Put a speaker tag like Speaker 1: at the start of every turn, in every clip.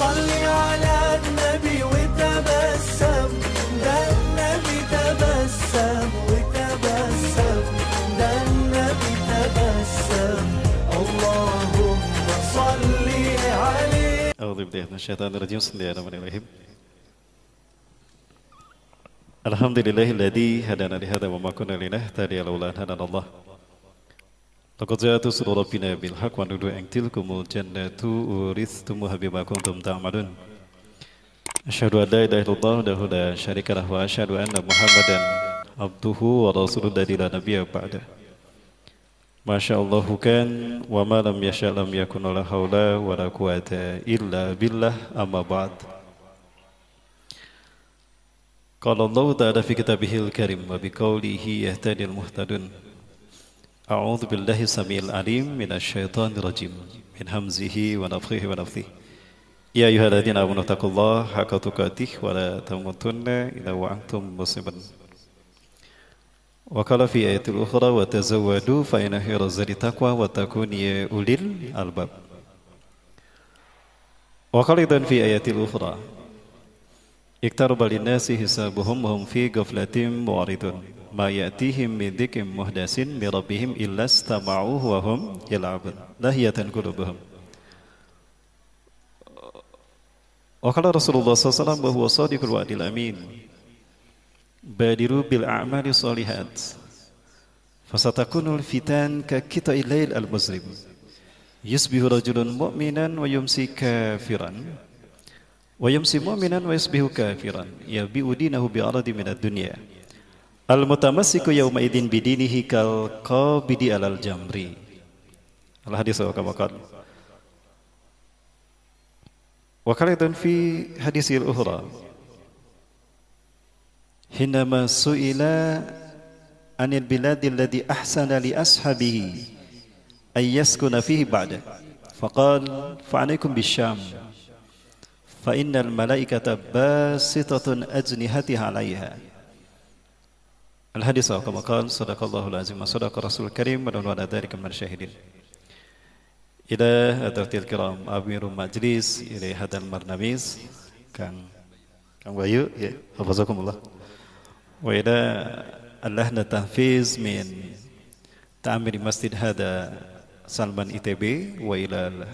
Speaker 1: صلي على النبي وتبسم ده النبي تبسم وتبسم ده النبي تبسم اللهم صل عليه.
Speaker 2: أعوذ بالله من الشيطان الرجيم. بسم الله الرحمن الرحيم. الحمد لله الذي هدانا لهذا وما كنا لنهتدي لولا أن هدانا الله. لقد جاءت رسل ربنا بالحق ونودوا أن تلكم الجنة أورثتموها بما كنتم تعملون. أشهد أن لا إله إلا الله وحده لا شريك له وأشهد أن محمدا عبده ورسوله الذي لا نبي بعده. ما شاء الله كان وما لم يشاء لم يكن ولا حول ولا قوة إلا بالله. أما بعد. قال الله تعالى في كتابه الكريم وبقوله يهتدي المهتدون. أعوذ بالله السميع العليم من الشيطان الرجيم من همزه ونفخه ونفثه. يا أيها الذين آمنوا اتقوا الله حق تقاته ولا تموتن إلا وأنتم مسلمون. وقال في آية الأخرى وتزودوا فإن خير الزاد التقوى واتقون يا أولي الألباب. وقال أيضا في آية الأخرى اقترب للناس حسابهم وهم في غفلة معرضون ما يأتيهم من ذكر محدث من ربهم إلا استمعوه وهم يلعبون لاهية قلوبهم. وقال رسول الله صلى الله عليه وسلم وهو صادق الوعد الأمين بادروا بالأعمال الصالحات فستكون الفتن كقطع الليل المظلم يصبح رجل مؤمنا ويمسي كافرا ويمسي مؤمنا ويصبح كافرا يبيع دينه بعرض من الدنيا المتمسك يومئذ بدينه كالقابض على الجمر. الحديث كما قال. وقال أيضا في حديث الأخرى حينما سئل عن البلاد الذي أحسن لأصحابه أن يسكن فيه بعده فقال فعليكم بالشام فإن الملائكة باسطة أجنحتها عليها. الحديث كما قال صدق الله العظيم وصدق رسول الكريم ونحن على ذلك من الشاهدين. إلى حضرات الكرام أمير المجلس إلى هذا البرنامج Kang Bayu ya hafazakumullah wa ila اللجنة التنفيذ من تعمير مسجد هذا سلمان ITB وإلى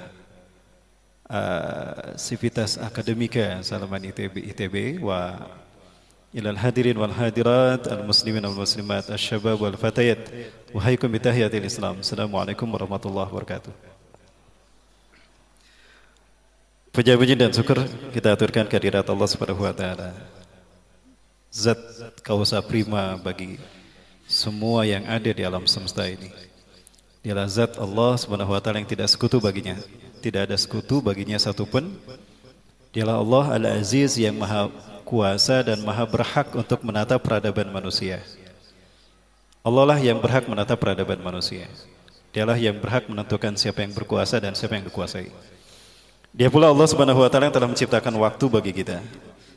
Speaker 2: Sivitas Akademika Salman ITB wa ilal hadirin wal hadirat al muslimin wal muslimat asy-syabab wal fatayat wa hayyakum bi tahiyatil Islam. Assalamualaikum warahmatullahi wabarakatuh. Puji dan syukur kita aturkan kehadirat Allah Subhanahu wa taala. Zat kausa prima bagi semua yang ada di alam semesta ini. Dialah zat Allah Subhanahu wa taala yang tidak sekutu baginya. Tidak ada sekutu baginya satupun. Dialah Allah Al-Aziz yang maha kuasa dan maha berhak untuk menata peradaban manusia. Allah lah yang berhak menata peradaban manusia. Dialah yang berhak menentukan siapa yang berkuasa dan siapa yang dikuasai. Dia pula Allah Subhanahu wa taala yang telah menciptakan waktu bagi kita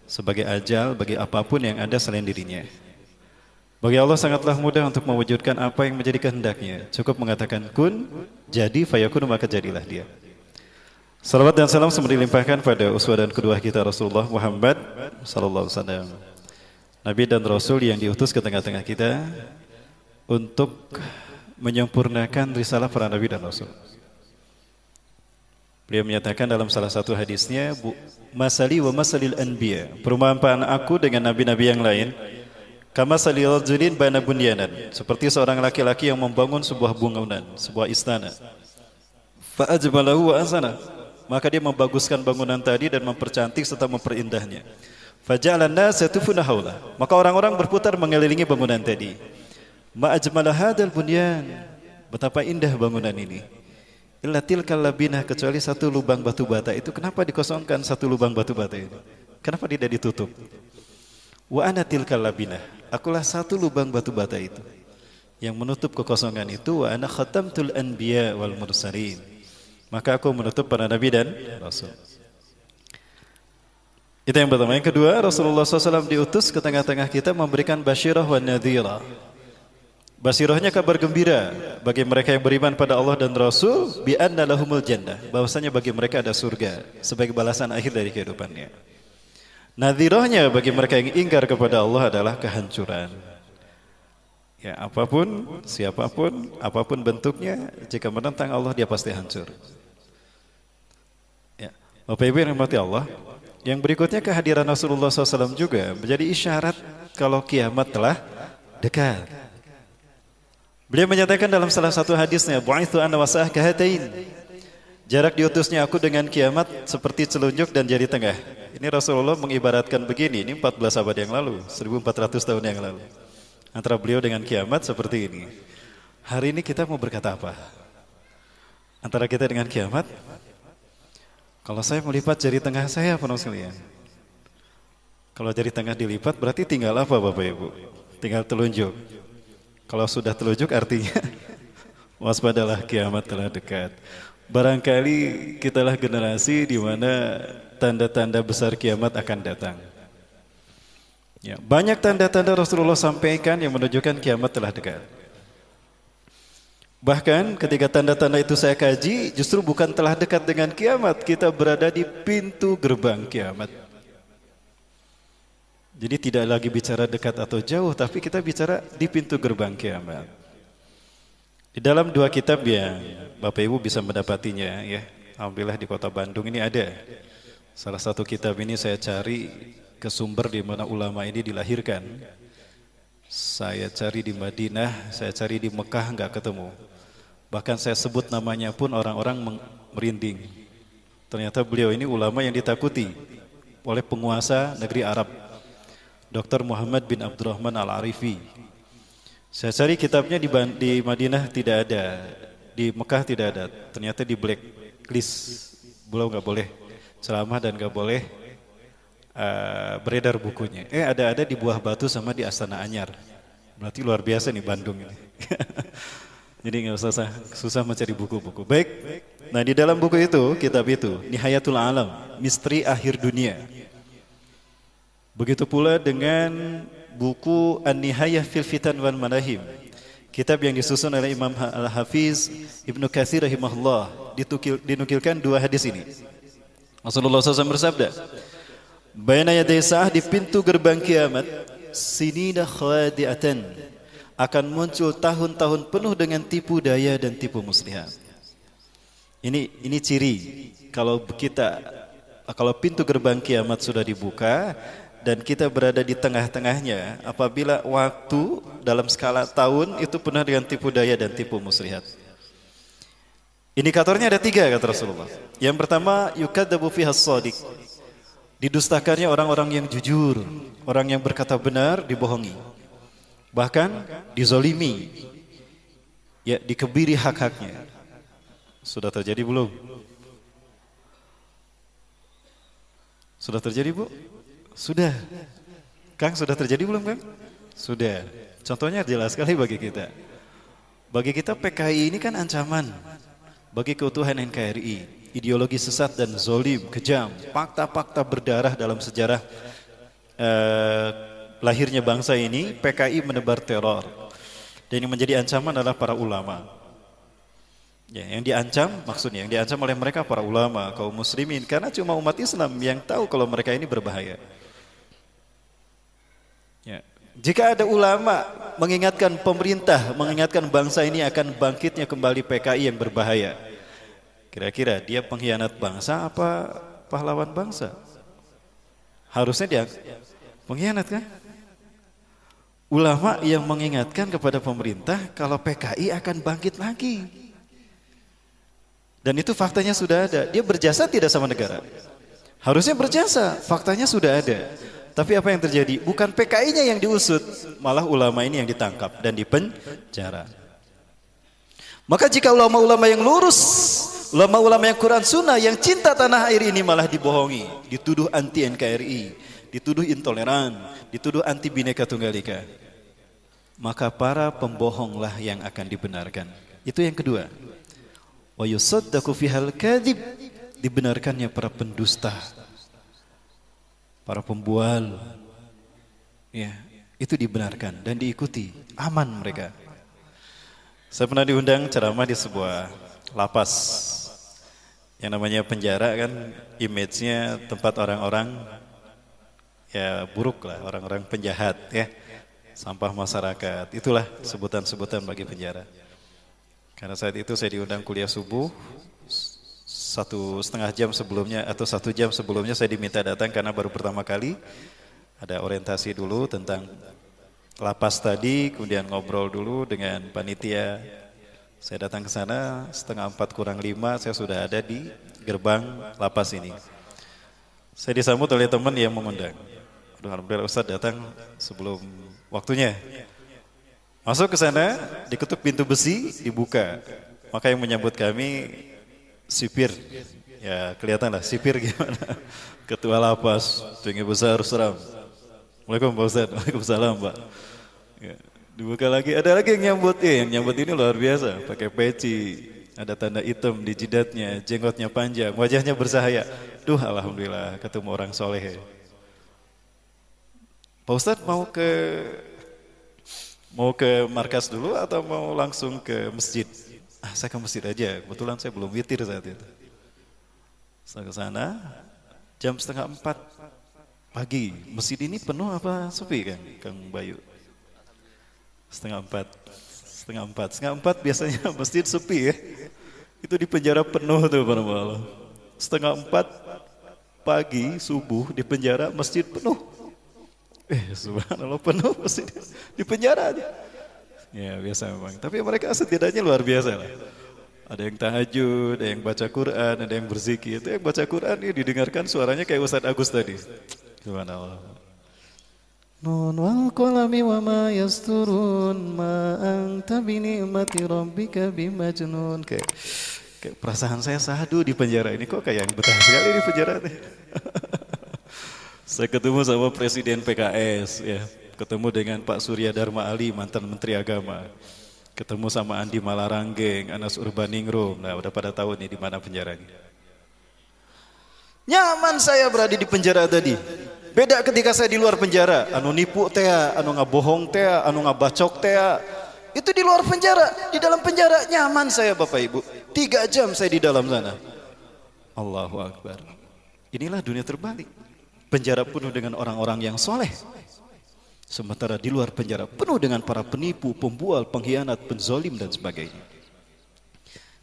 Speaker 2: sebagai ajal bagi apapun yang ada selain dirinya. Bagi Allah sangatlah mudah untuk mewujudkan apa yang menjadi kehendaknya. Cukup mengatakan kun, jadi fayakun, maka jadilah dia. Salawat dan salam semoga dilimpahkan pada uswah dan kedua kita Rasulullah Muhammad sallallahu alaihi wasallam. Nabi dan Rasul yang diutus ke tengah-tengah kita untuk menyempurnakan risalah para nabi dan rasul. Beliau menyatakan dalam salah satu hadisnya, masali wa masalil anbiya, perumpamaan aku dengan nabi-nabi yang lain, kama salil rajulin bana bunyanan, seperti seorang laki-laki yang membangun sebuah bangunan, sebuah istana. Fa ajmalahu wa asana, maka dia membaguskan bangunan tadi dan mempercantik serta memperindahnya. Faja'alan nas yatufuna haula, maka orang-orang berputar mengelilingi bangunan tadi. Ma ajmala hadzal bunyan, betapa indah bangunan ini. Illa tilkal labinah, kecuali satu lubang batu bata itu. Kenapa dikosongkan satu lubang batu bata ini? Kenapa tidak ditutup? Wa ana tilkal labinah, akulah satu lubang batu bata itu yang menutup kekosongan itu. Wa ana khatamtul anbiya wal mursalin, maka aku menutup para nabi dan rasul. Itu yang pertama. Yang kedua, Rasulullah SAW diutus ke tengah-tengah kita memberikan basyirah wa nadhira, Basirohnya kabar gembira bagi mereka yang beriman pada Allah dan Rasul, bi anna lahumul jannah, bahwasanya bagi mereka ada surga sebagai balasan akhir dari kehidupannya. Nadhirohnya bagi mereka yang ingkar kepada Allah adalah kehancuran. Ya, apapun, siapapun, apapun bentuknya, jika menentang Allah dia pasti hancur. Ya, Bapak Ibu yang dirahmati Allah, yang berikutnya kehadiran Rasulullah SAW juga menjadi isyarat kalau kiamat telah dekat. Beliau menyatakan dalam salah satu hadisnya, "Bu'itsu ana wasa'ah kahatain." Jarak diutusnya aku dengan kiamat seperti telunjuk dan jari tengah. Ini Rasulullah mengibaratkan begini, ini 14 abad yang lalu, 1400 tahun yang lalu. Antara beliau dengan kiamat seperti ini. Hari ini kita mau berkata apa? Antara kita dengan kiamat? Kalau saya melipat jari tengah saya, apa sekalian? Kalau jari tengah dilipat berarti tinggal apa Bapak Ibu? Tinggal telunjuk. Kalau sudah telunjuk artinya waspadalah, kiamat telah dekat. Barangkali kitalah generasi di mana tanda-tanda besar kiamat akan datang. Ya, banyak tanda-tanda Rasulullah sampaikan yang menunjukkan kiamat telah dekat. Bahkan ketika tanda-tanda itu saya kaji, justru bukan telah dekat dengan kiamat, kita berada di pintu gerbang kiamat. Jadi tidak lagi bicara dekat atau jauh, tapi kita bicara di pintu gerbang kiamat. Di dalam dua kitab yang Bapak Ibu bisa mendapatinya, ya, alhamdulillah di kota Bandung ini ada. Salah satu kitab ini saya cari ke sumber di mana ulama ini dilahirkan. Saya cari di Madinah, saya cari di Mekah, nggak ketemu. Bahkan saya sebut namanya pun orang-orang merinding. Ternyata beliau ini ulama yang ditakuti oleh penguasa negeri Arab, Dr. Muhammad bin Abdurrahman Al-Arifi. Saya cari kitabnya di Madinah tidak ada, di Mekah tidak ada. Ternyata di blacklist, beliau nggak boleh ceramah dan nggak boleh beredar bukunya. Ada di Buah Batu sama di Astana Anyar. Berarti luar biasa nih Bandung ini. Jadi nggak usah susah mencari buku-buku. Baik. Nah di dalam buku itu, kitab itu, Nihayatul Alam, Misteri Akhir Dunia. Begitu pula dengan buku An-Nihayah fil Fitan wal Manahim, kitab yang disusun oleh Imam Al-Hafiz Ibnu Katsir rahimahullah. Dinukilkan dua hadis ini. Rasulullah SAW bersabda, "Baina yaday sa'ah, di pintu gerbang kiamat, sinina khadi'atan, akan muncul tahun-tahun penuh dengan tipu daya dan tipu muslihat." Ini ciri kalau pintu gerbang kiamat sudah dibuka dan kita berada di tengah-tengahnya, apabila waktu dalam skala tahun itu penuh dengan tipu daya dan tipu muslihat. Indikatornya ada 3 kata Rasulullah. Yang pertama, yukadzabu fiha as-shadiq, didustakannya orang-orang yang jujur, orang yang berkata benar dibohongi, bahkan dizolimi, ya, dikebiri hak-haknya. Sudah terjadi belum? Sudah terjadi Bu? Sudah. Kang, sudah terjadi belum Kang? Sudah. Contohnya jelas sekali bagi kita. Bagi kita PKI ini kan ancaman bagi keutuhan NKRI. Ideologi sesat dan zolim, kejam, fakta-fakta berdarah dalam sejarah lahirnya bangsa ini. PKI menebar teror, dan yang menjadi ancaman adalah para ulama. Ya, yang diancam, maksudnya yang diancam oleh mereka para ulama, kaum muslimin, karena cuma umat Islam yang tahu kalau mereka ini berbahaya. Ya. Jika ada ulama mengingatkan pemerintah, mengingatkan bangsa ini akan bangkitnya kembali PKI yang berbahaya, kira-kira dia pengkhianat bangsa apa pahlawan bangsa? Harusnya dia pengkhianat kan? Ulama yang mengingatkan kepada pemerintah kalau PKI akan bangkit lagi. Dan itu faktanya sudah ada. Dia berjasa tidak sama negara? Harusnya berjasa, faktanya sudah ada. Tapi apa yang terjadi? Bukan PKI-nya yang diusut, malah ulama ini yang ditangkap dan dipenjara. Maka jika ulama-ulama yang lurus, ulama-ulama yang Quran Sunnah, yang cinta tanah air ini malah dibohongi, dituduh anti NKRI, dituduh intoleran, dituduh anti Bhinneka Tunggal Ika, maka para pembohonglah yang akan dibenarkan. Itu yang kedua. Wa yusaddaqu fihal kadzib, dibenarkannya para pendusta, para pembual, ya, itu dibenarkan dan diikuti, aman mereka. Saya pernah diundang ceramah di sebuah lapas. Yang namanya penjara kan image-nya tempat orang-orang ya buruk lah, orang-orang penjahat ya. Sampah masyarakat, itulah sebutan-sebutan bagi penjara. Karena saat itu saya diundang kuliah subuh, 1,5 jam sebelumnya atau 1 jam sebelumnya saya diminta datang karena baru pertama kali ada orientasi dulu tentang lapas tadi, kemudian ngobrol dulu dengan panitia. Saya datang ke sana 3:45 kurang 5 saya sudah ada di gerbang lapas ini. Saya disambut oleh teman yang mengundang. Aduh, alhamdulillah Ustaz datang sebelum waktunya. Masuk ke sana, diketuk pintu besi, dibuka. Maka yang menyambut kami sipir. Ya kelihatan lah sipir gimana. Ketua lapas, tinggi besar seram. Assalamualaikum Pak Ustaz. Waalaikumsalam Pak. Ya, dibuka lagi, ada lagi yang nyambut. Yang nyambut ini luar biasa. Pakai peci, ada tanda hitam di jidatnya, jenggotnya panjang, wajahnya bersahaya. Duh alhamdulillah ketemu orang soleh. Pak Ustadz mau ke markas dulu atau mau langsung ke masjid? Saya ke masjid aja, kebetulan saya belum witir saat itu. Saya ke sana, jam 3:30 pagi. Masjid ini penuh apa sepi kan, Kang Bayu? 3:30. 3:30 biasanya masjid sepi ya. Itu di penjara penuh tuh para malam. 3:30 pagi subuh di penjara masjid penuh. Subhanallah penuh masjid di penjara aja. Ya biasa memang. Tapi mereka setidaknya luar biasa lah. Ada yang tahajud, ada yang baca Quran, ada yang berzikir. Itu yang baca Quran ini didengarkan suaranya kayak Ustadz Agus tadi. Subhanallah. Nun wal qalami wa ma yasturun ma anta bi ni'mati rabbika bimajnun. Kayak perasaan saya sahdu di penjara ini kok kayak yang betah sekali di penjara nih. Saya ketemu sama Presiden PKS ya, ketemu dengan Pak Surya Dharma Ali mantan Menteri Agama. Ketemu sama Andi Malaranggeng, Anas Urbaningrum. Nah, udah pada tahu nih di mana penjaranya. Nyaman saya berada di penjara tadi. Beda ketika saya di luar penjara, anu nipu teh, anu ngabohong teh, anu ngabacok teh. Itu di luar penjara, di dalam penjara nyaman saya Bapak Ibu. 3 jam saya di dalam sana. Allahu Akbar. Inilah dunia terbalik. Penjara penuh dengan orang-orang yang soleh. Sementara di luar penjara penuh dengan para penipu, pembual, pengkhianat, penzolim dan sebagainya.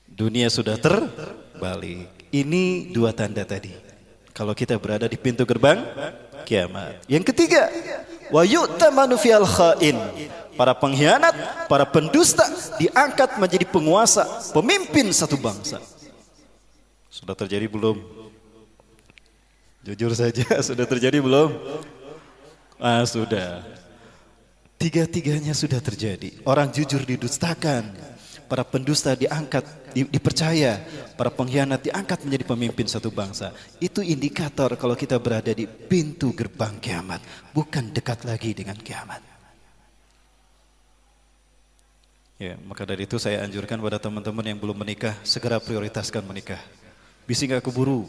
Speaker 2: Dunia sudah terbalik. Ini 2 tanda tadi. Kalau kita berada di pintu gerbang kiamat. Yang ketiga, wa yu'tamanu fil khain. Para pengkhianat, para pendusta diangkat menjadi penguasa, pemimpin satu bangsa. Sudah terjadi belum? Jujur saja, sudah terjadi belum? Sudah. 3-tiganya sudah terjadi. Orang jujur didustakan, para pendusta diangkat, dipercaya, para pengkhianat diangkat menjadi pemimpin satu bangsa. Itu indikator kalau kita berada di pintu gerbang kiamat, bukan dekat lagi dengan kiamat. Ya, maka dari itu saya anjurkan pada teman-teman yang belum menikah, segera prioritaskan menikah. Bisa nggak keburu.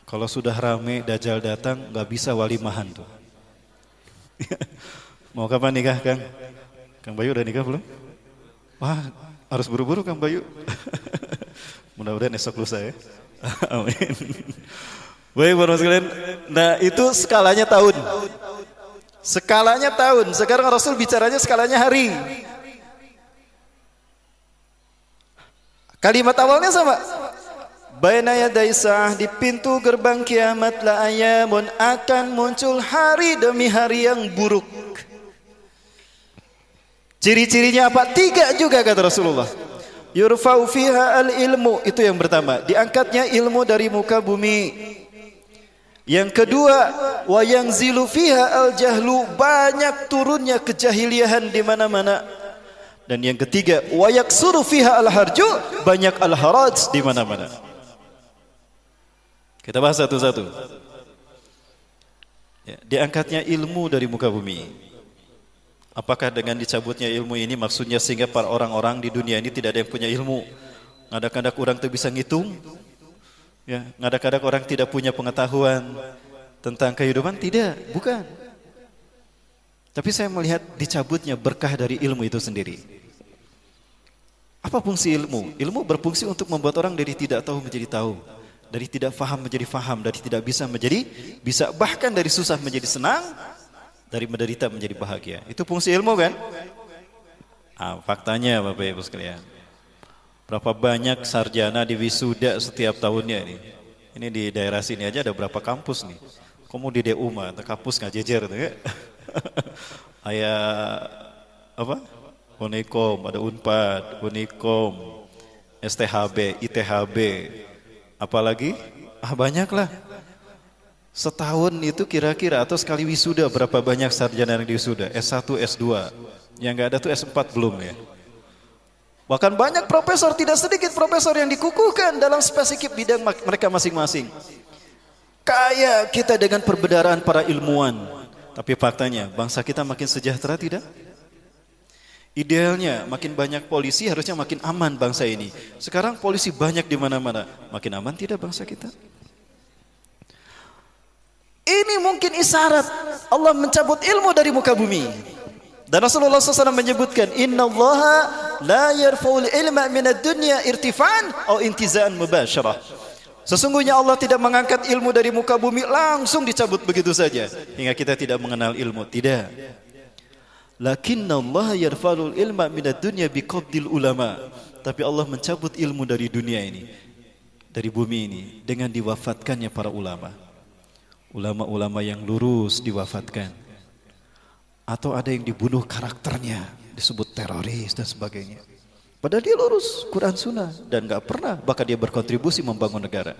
Speaker 2: Kalau sudah rame Dajjal datang, nggak bisa walimahan tuh. Mau kapan nikah, Kang? Kang Bayu udah nikah belum? Wah, harus buru-buru Kang Bayu. Mudah-mudahan esok lusa ya. Amin. Baik, para sekalian. Nah, itu skalanya tahun. Skalanya tahun. Sekarang Rasul bicaranya skalanya hari. Kalimat awalnya sama. Baina yaday sa'ah, di pintu gerbang kiamat la ayamun, akan muncul hari demi hari yang buruk. Ciri-cirinya apa? 3 juga kata Rasulullah. Yurfa'u fiha al-ilmu, itu yang pertama, diangkatnya ilmu dari muka bumi. Yang kedua, wa yanzilu fiha al-jahlu, banyak turunnya kejahiliahan di mana-mana. Dan yang ketiga, wa yaksuru fiha al-harju, banyak al-haraj di mana-mana. Kita bahas satu-satu. Ya, diangkatnya ilmu dari muka bumi. Apakah dengan dicabutnya ilmu ini maksudnya sehingga para orang-orang di dunia ini tidak ada yang punya ilmu? Ngadak-ngadak orang tuh bisa ngitung? Ya, ngadak-ngadak orang tidak punya pengetahuan tentang kehidupan? Tidak, bukan. Tapi saya melihat dicabutnya berkah dari ilmu itu sendiri. Apa fungsi ilmu? Ilmu berfungsi untuk membuat orang dari tidak tahu menjadi tahu, dari tidak faham menjadi faham, dari tidak bisa menjadi bisa, bahkan dari susah menjadi senang, dari menderita menjadi bahagia. Itu fungsi ilmu kan? Faktanya Bapak Ibu sekalian, berapa banyak sarjana di wisuda setiap tahunnya ini. Ini di daerah sini aja ada berapa kampus nih. Kamu di DU mah, kampus nggak jejer tuh ya. Ayah apa? Unikom, ada Unpad, Unikom, STHB, ITHB, apalagi? Banyak lah. Setahun itu kira-kira atau sekali wisuda berapa banyak sarjana yang wisuda? S1, S2. Yang nggak ada tuh S4 belum ya. Bahkan banyak profesor, tidak sedikit profesor yang dikukuhkan dalam spesifik bidang mereka masing-masing. Kaya kita dengan perbedaan para ilmuwan. Tapi faktanya bangsa kita makin sejahtera tidak? Idealnya makin banyak polisi harusnya makin aman bangsa ini. Sekarang polisi banyak di mana-mana. Makin aman tidak bangsa kita? Ini mungkin isyarat Allah mencabut ilmu dari muka bumi. Dan Rasulullah SAW menyebutkan, Inna Allaha la yarfa'ul ilma minad dunya irtifan atau intizaan mubasyarah. Sesungguhnya Allah tidak mengangkat ilmu dari muka bumi langsung dicabut begitu saja hingga kita tidak mengenal ilmu. Tidak. Lakinna Allah yarfa'ul ilma minad dunya biqabdil ulama. Tapi Allah mencabut ilmu dari dunia ini, dari bumi ini, dengan diwafatkannya para ulama. Ulama-ulama yang lurus diwafatkan. Atau ada yang dibunuh karakternya, disebut teroris dan sebagainya. Padahal dia lurus Quran Sunnah dan gak pernah, bahkan dia berkontribusi membangun negara.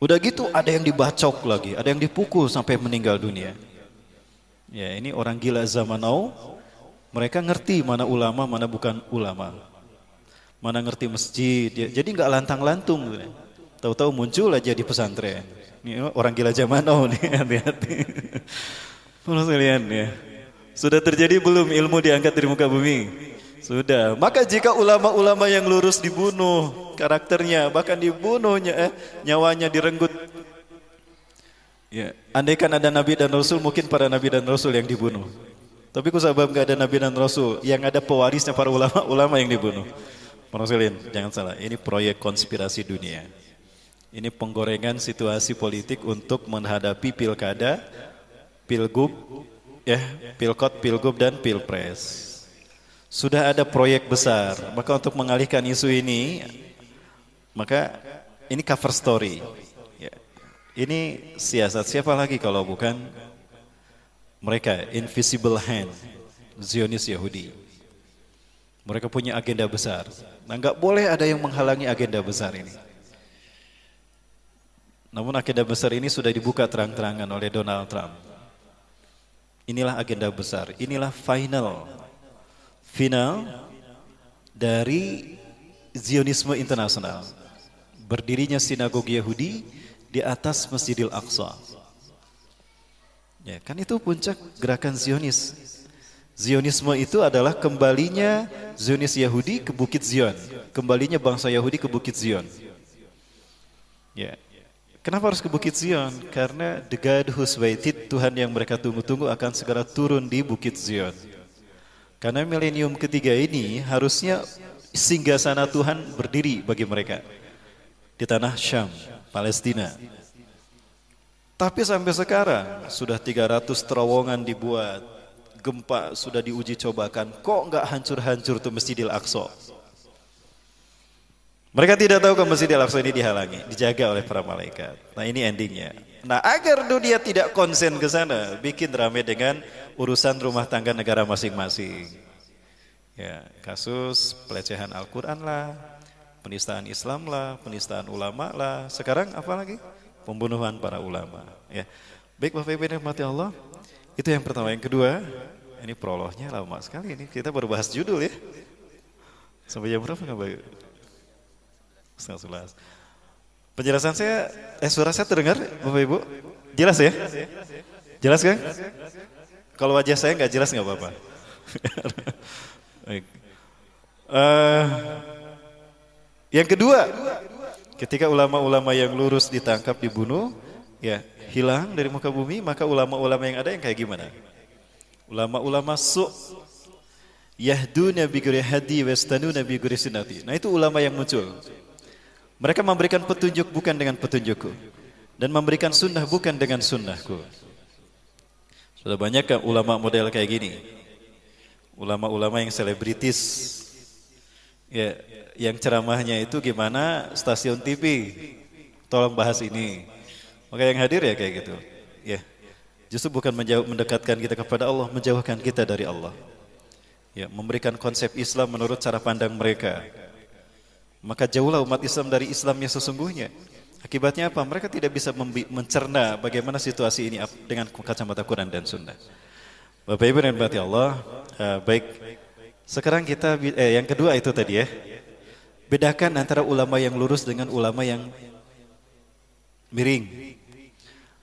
Speaker 2: Udah gitu ada yang dibacok lagi, ada yang dipukul sampai meninggal dunia. Ya, ini orang gila zaman now. Mereka ngerti mana ulama, mana bukan ulama. Mana ngerti masjid. Jadi nggak lantang-lantung. Tahu-tahu muncul aja di pesantren. Ini orang gila zaman now nih, hati-hati. Menurut kalian ya, sudah terjadi belum ilmu diangkat dari muka bumi? Sudah. Maka jika ulama-ulama yang lurus dibunuh karakternya, bahkan dibunuhnya, nyawanya direnggut. Ya, andaikan ada Nabi dan Rasul, mungkin para Nabi dan Rasul yang dibunuh. Tapi kusabab gak ada Nabi dan Rasul, yang ada pewarisnya para ulama yang dibunuh. Rasulin, jangan salah, ini proyek konspirasi dunia. Ini penggorengan situasi politik untuk menghadapi pilkada, pilgub, ya, pilkot, pilgub dan pilpres. Sudah ada proyek besar, maka untuk mengalihkan isu ini, maka ini cover story. Ini siasat siapa lagi kalau bukan mereka, invisible hand, Zionis Yahudi. Mereka punya agenda besar. Nah, nggak boleh ada yang menghalangi agenda besar ini. Namun agenda besar ini sudah dibuka terang-terangan oleh Donald Trump. Inilah agenda besar, inilah final dari Zionisme internasional. Berdirinya sinagogi Yahudi di atas Masjidil Aqsa. Ya, kan itu puncak gerakan Zionis. Zionisme itu adalah kembalinya Zionis Yahudi ke Bukit Zion, kembalinya bangsa Yahudi ke Bukit Zion. Ya. Kenapa harus ke Bukit Zion? Karena the God who's waited, Tuhan yang mereka tunggu-tunggu akan segera turun di Bukit Zion. Karena milenium ketiga ini harusnya singgasana Tuhan berdiri bagi mereka di tanah Syam, Palestina. Tapi sampai sekarang sudah 300 terowongan dibuat, gempa sudah diuji cobakan, kok nggak hancur-hancur tuh Masjidil Aqsa? Mereka tidak tahu ke Masjidil Aqsa ini dihalangi, dijaga oleh para malaikat. Nah, ini endingnya. Nah, agar dunia tidak konsen ke sana, bikin rame dengan urusan rumah tangga negara masing-masing. Ya, kasus pelecehan Al-Quran lah, penistaan Islam lah, penistaan ulama lah. Sekarang apa lagi? Pembunuhan para ulama. Ya, baik Bapak Ibu yang dirahmati Allah. Itu yang pertama. Yang kedua, ini prolognya lama sekali ini. Kita baru bahas judul ya. Sampai jam berapa nggak baik? Setengah 11. Penjelasan saya, suara saya terdengar Bapak Ibu? Jelas ya? Jelas kan? Kalau wajah saya nggak jelas nggak apa-apa. Baik. Yang kedua, ketika ulama-ulama yang lurus ditangkap, dibunuh, ya hilang dari muka bumi, maka ulama-ulama yang ada yang kayak gimana? Ulama-ulama su' yahduna bi ghairi hadi wastanuna bi ghairi sunnati. Nah, itu ulama yang muncul. Mereka memberikan petunjuk bukan dengan petunjukku, dan memberikan sunnah bukan dengan sunnahku. Sudah banyak kan ulama model kayak gini. Ulama-ulama yang selebritis, ya, yang ceramahnya itu gimana stasiun TV, tolong bahas ini. Maka yang hadir ya kayak gitu. Ya, justru bukan mendekatkan kita kepada Allah, menjauhkan kita dari Allah. Ya, memberikan konsep Islam menurut cara pandang mereka. Maka jauhlah umat Islam dari Islamnya sesungguhnya. Akibatnya apa? Mereka tidak bisa mencerna bagaimana situasi ini dengan kacamata Quran dan Sunnah. Bapak Ibu dan Bapak Allah, baik. Sekarang kita yang kedua itu tadi ya. Bedakan antara ulama yang lurus dengan ulama yang miring.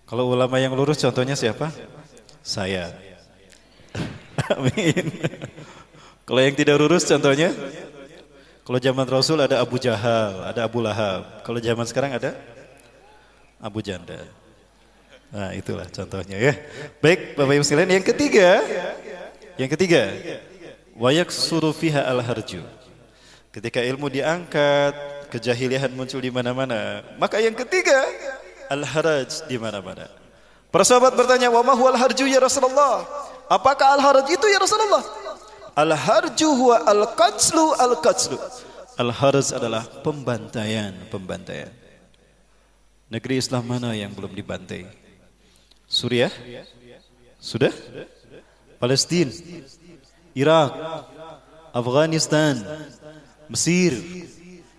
Speaker 2: Kalau ulama yang lurus contohnya siapa? Saya. Amin. Kalau yang tidak lurus contohnya? Kalau zaman Rasul ada Abu Jahal, ada Abu Lahab. Kalau zaman sekarang ada Abu Janda. Nah, itulah contohnya ya. Baik, Bapak Ibu sekalian, yang ketiga, wayak surufiha al-harju. Ketika ilmu diangkat, kejahilian muncul di mana-mana. Maka yang ketiga, al-haraj di mana-mana. Para sahabat bertanya, "Wa ma huwal harju ya Rasulullah?" Apakah al-haraj itu ya Rasulullah? Al-harju huwa al-qatslu al-qatslu. Al-haraj adalah pembantaian. Negeri Islam mana yang belum dibantai? Suriah? Sudah? Palestina, Irak, Afghanistan, Mesir,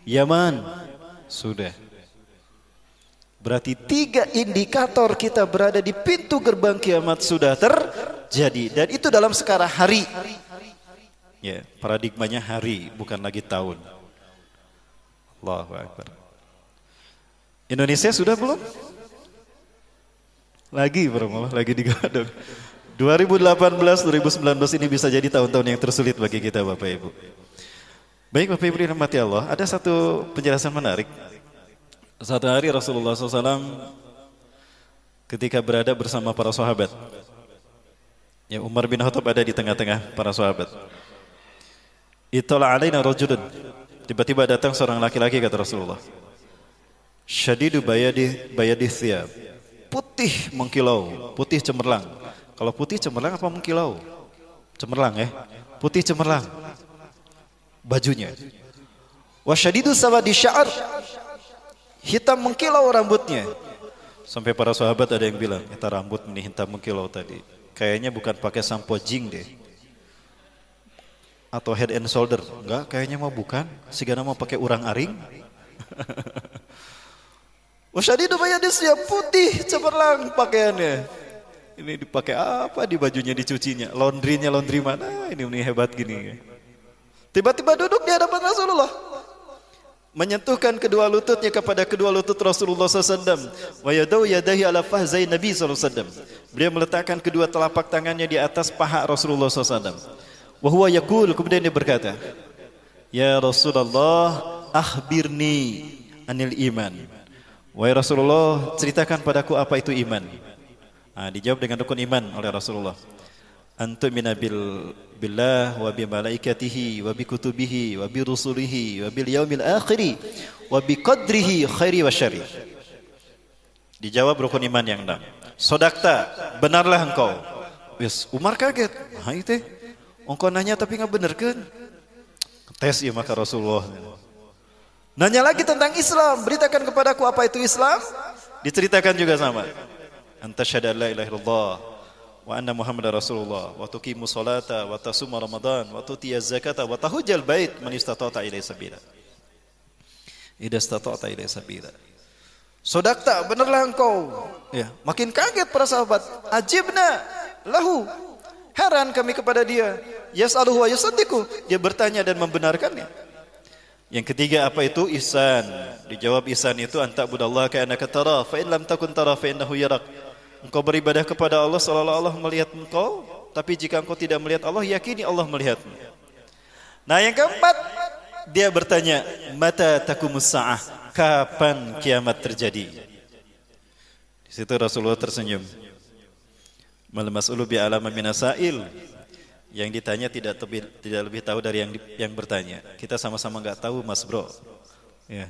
Speaker 2: Yaman, sudah. Berarti 3 indikator kita berada di pintu gerbang kiamat sudah terjadi, dan itu dalam skala hari. Ya, paradigmanya hari, bukan lagi tahun. Allahu Akbar. Indonesia sudah belum? Lagi digodok. 2018-2019 ini bisa jadi tahun-tahun yang tersulit bagi kita, Bapak Ibu. Baik, Bapak Ibu dirahmati Allah, ada satu penjelasan menarik. Satu hari Rasulullah SAW ketika berada bersama para sahabat, ya, Umar bin Khattab ada di tengah-tengah para sahabat. Ittala alaina rajulun. Tiba-tiba datang seorang laki-laki, kata Rasulullah. Syadidu bayadi thiyab. Putih mengkilau, putih cemerlang. Kalau putih cemerlang apa mengkilau? Cemerlang ya. Putih cemerlang bajunya. Wa syadidu sawadi sya'ar. Hitam mengkilau rambutnya. Sampai para sahabat ada yang bilang, "Kita rambut ini hitam mengkilau tadi. Kayaknya bukan pakai sampo jing deh. Atau head and shoulder." Enggak, kayaknya mau bukan. Sigana mau pakai urang aring. Wasyadidu bayadis, ya, putih cemerlang pakaiannya. Ini dipakai apa di bajunya, dicucinya? Laundrynya laundry mana? Ini hebat gini. Tiba-tiba duduk di hadapan Rasulullah, menyentuhkan kedua lututnya kepada kedua lutut Rasulullah SAW. Wa yadau yadahi ala fahzai Nabi SAW. Beliau meletakkan kedua telapak tangannya di atas paha Rasulullah SAW. Wa huwa yaqul, kemudian dia berkata, "Ya Rasulullah, akhbirni anil iman." Wahai Rasulullah, ceritakan padaku apa itu iman. Nah, dijawab dengan rukun iman oleh Rasulullah. Antumina billah wa bi malaikatihi wa bi kutubihi wa bi rusulihi wa bil yaumil akhiri wa bi qadrihi khairi wa syarri. Dijawab rukun iman yang 6. Sodakta, benarlah engkau. Wis, Umar kaget. Ha itu engkau nanya tapi enggak bener kan? Tes ya maka Rasulullah. Nanya lagi tentang Islam, beritakan kepadaku apa itu Islam. Diceritakan juga sama. Anta syahada la ilaha illallah wa anna Muhammadar Rasulullah wa tuqimu sholata wa tasuma Ramadan wa tutiyaz zakata wa tahujjal bait man istata'ta ilaihi sabila. Idza istata'ta ilaihi sabila. Sodakta, benarlah engkau. Ya, makin kaget para sahabat. Ajibna lahu. Heran kami kepada dia. Yas'aluhu wa yusaddiqu. Dia bertanya dan membenarkannya. Yang ketiga, apa itu ihsan? Dijawab ihsan itu anta budallah ka'annaka tara fa in lam takun tara fa innahu yarak. Engkau beribadah kepada Allah seolah Allah melihat engkau, tapi jika engkau tidak melihat Allah, yakini Allah melihatmu. Nah, yang keempat, dia bertanya, mata taqumus sa'ah? Kapan kiamat terjadi? Di situ Rasulullah tersenyum. Mal mas'ulu bi alama minasail. Yang ditanya tidak lebih tahu dari yang bertanya. Kita sama-sama nggak tahu, Mas Bro. Ya.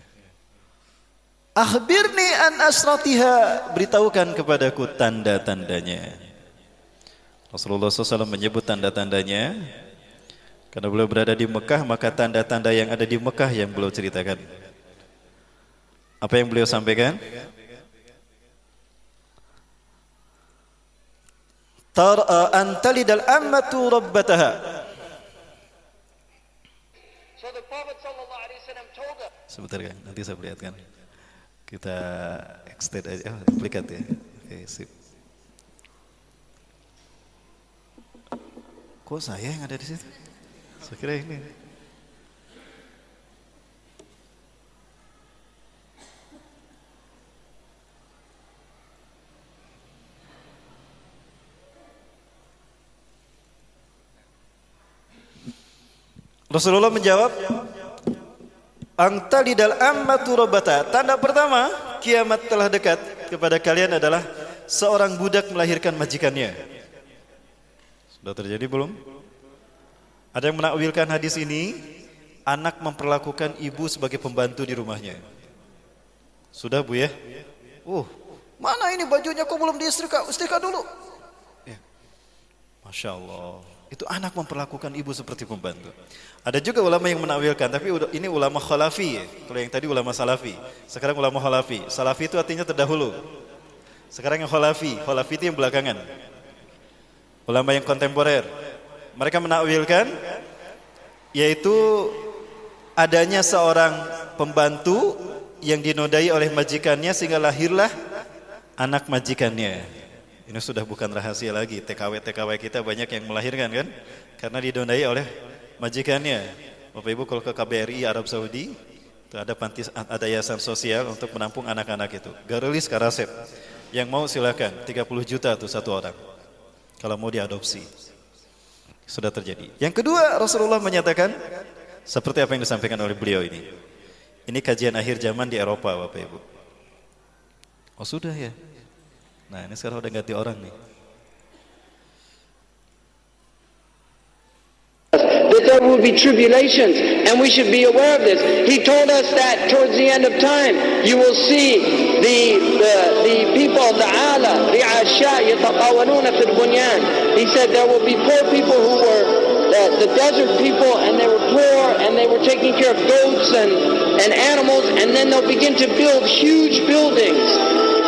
Speaker 2: Akhbirni an asratiha, beritahukan kepadaku tanda-tandanya. Rasulullah SAW menyebut tanda-tandanya karena beliau berada di Mekah, maka tanda-tanda yang ada di Mekah yang beliau ceritakan. Apa yang beliau sampaikan? Antalidal ammatu rabbataha. Sebentar kan, nanti saya perlihatkan. Kita extend aja, duplikat ya. Oke, sip. Kok saya yang ada di situ? Saya kira ini. Rasulullah menjawab, Angtalidal ammatu rabbata. Tanda pertama kiamat telah dekat kepada kalian adalah seorang budak melahirkan majikannya. Sudah terjadi belum? Ada yang menakwilkan hadis ini, anak memperlakukan ibu sebagai pembantu di rumahnya. Sudah Bu ya? Mana ini bajunya kok belum diistrika? Istrika dulu. Ya. Masya Allah. Itu anak memperlakukan ibu seperti pembantu. Ada juga ulama yang menakwilkan, tapi ini ulama khalafi ya. Kalau yang tadi ulama salafi, sekarang ulama khalafi. Salafi itu artinya terdahulu. Sekarang yang khalafi itu yang belakangan. Ulama yang kontemporer. Mereka menakwilkan yaitu adanya seorang pembantu yang dinodai oleh majikannya sehingga lahirlah anak majikannya. Ini sudah bukan rahasia lagi, TKW kita banyak yang melahirkan kan, karena didonai oleh majikannya. Bapak Ibu kalau ke KBRI Arab Saudi, itu ada yayasan sosial untuk menampung anak-anak itu. Garelis Karasep, yang mau silakan, 30 juta tuh satu orang, kalau mau diadopsi. Sudah terjadi. Yang kedua, Rasulullah menyatakan, seperti apa yang disampaikan oleh beliau ini. Ini kajian akhir zaman di Eropa Bapak Ibu. Oh sudah ya. Nah ini sekarang udah ganti orang nih.
Speaker 3: That there will be tribulations, and we should be aware of this. He told us that towards the end of time, you will see the people of the ala, ri'asha, yatatawaluna fil bunyan. He said there will be poor people who were the desert people, and they were poor, and they were taking care of goats and animals, and then they'll begin to build huge buildings.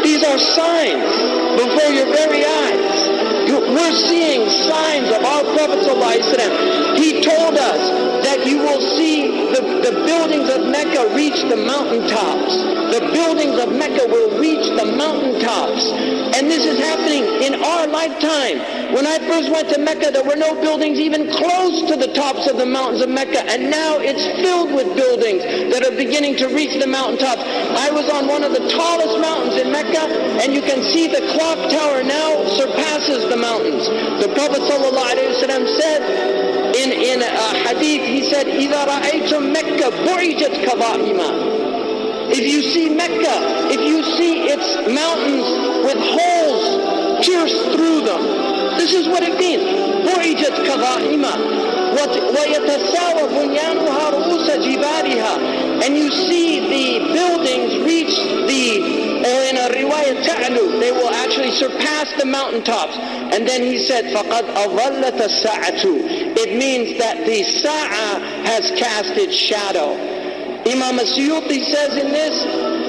Speaker 3: These are signs before your very eyes. We're seeing signs of our Prophet ﷺ. He told us that you will see the buildings of Mecca reach the mountaintops. The buildings of Mecca will reach the mountaintops. And this is happening in our lifetime. When I first went to Mecca, there were no buildings even close to the tops of the mountains of Mecca. And now it's filled with buildings that are beginning to reach the mountaintops. I was on one of the tallest mountains in Mecca, and you can see the clock tower now surpasses the mountains. The Prophet ﷺ said in a hadith, he said, إِذَا رَأَيْتُمْ مَكَّةَ بُعِجَتْ كَظَائِمًا. If you see Mecca, if you see its mountains with holes pierced through them, this is what it means. بُعِجَتْ كَظَائِمًا وَيَتَسَاوَ بُنْيَانُهَا رُؤُوسَ جِبَالِهَا. And you see the buildings reach or in a riwayah ta'lu, they will actually surpass the mountaintops. And then he said, فَقَدْ أَظَلَّتَ السَّاعَةُ. It means that the sa'a has cast its shadow. Imam As-Suyuti says in this,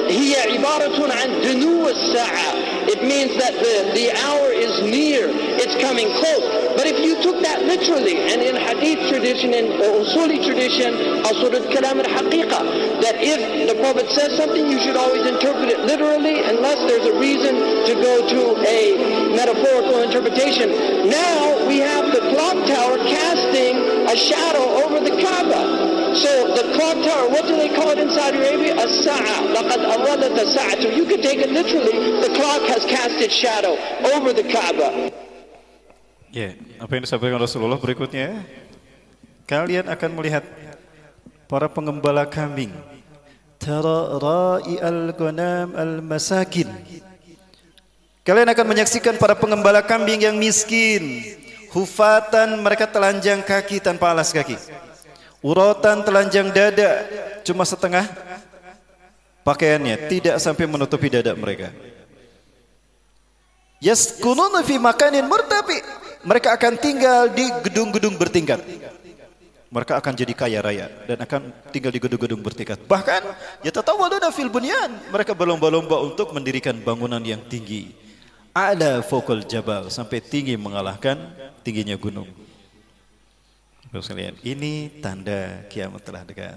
Speaker 3: هي عبارة عن دنو الساعة. It means that the hour is near, it's coming close. But if you took that literally, and in hadith tradition, in usuli tradition, Usul al-Kalam al-Haqiqa, that if the Prophet says something, you should always interpret it literally, unless there's a reason to go to a metaphorical interpretation. Now we have the clock tower casting a shadow over the Kaaba. So the clock tower, what do they call it in Saudi Arabia? As-sa'a. لَقَدْ أَظَلَّتَ السَّاعَةُ. You could take it literally, the clock has cast its shadow over the Kaaba.
Speaker 2: Ya, apa yang disampaikan Rasulullah berikutnya, kalian akan melihat para pengembala kambing, tara ra'i'al ghanam al-masakin. Kalian akan menyaksikan para pengembala kambing yang miskin, hufatan, mereka telanjang kaki tanpa alas kaki, uratan, telanjang dada, cuma setengah pakaiannya, tidak sampai menutupi dada mereka. Yaskununa fi makanin murtafi, mereka akan tinggal di gedung-gedung bertingkat. Mereka akan jadi kaya raya dan akan tinggal di gedung-gedung bertingkat. Bahkan yatatawaluna fil bunyan, mereka berlomba-lomba untuk mendirikan bangunan yang tinggi. A'la fawqal jabal, sampai tinggi mengalahkan tingginya gunung. Sekalian, ini tanda kiamat telah dekat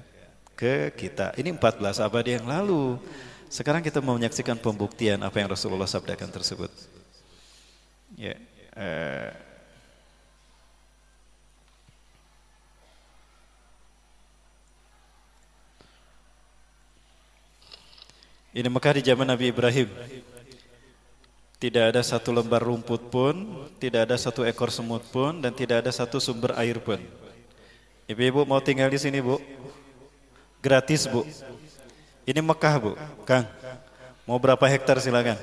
Speaker 2: ke kita. Ini 14 abad yang lalu. Sekarang kita mau menyaksikan pembuktian apa yang Rasulullah sabdakan tersebut. Ya, ini Mekah di zaman Nabi Ibrahim. Tidak ada satu lembar rumput pun, tidak ada satu ekor semut pun, dan tidak ada satu sumber air pun. Ibu-ibu mau tinggal di sini, Bu? Gratis, Bu. Ini Mekah, Bu. Kang, mau berapa hektar silakan.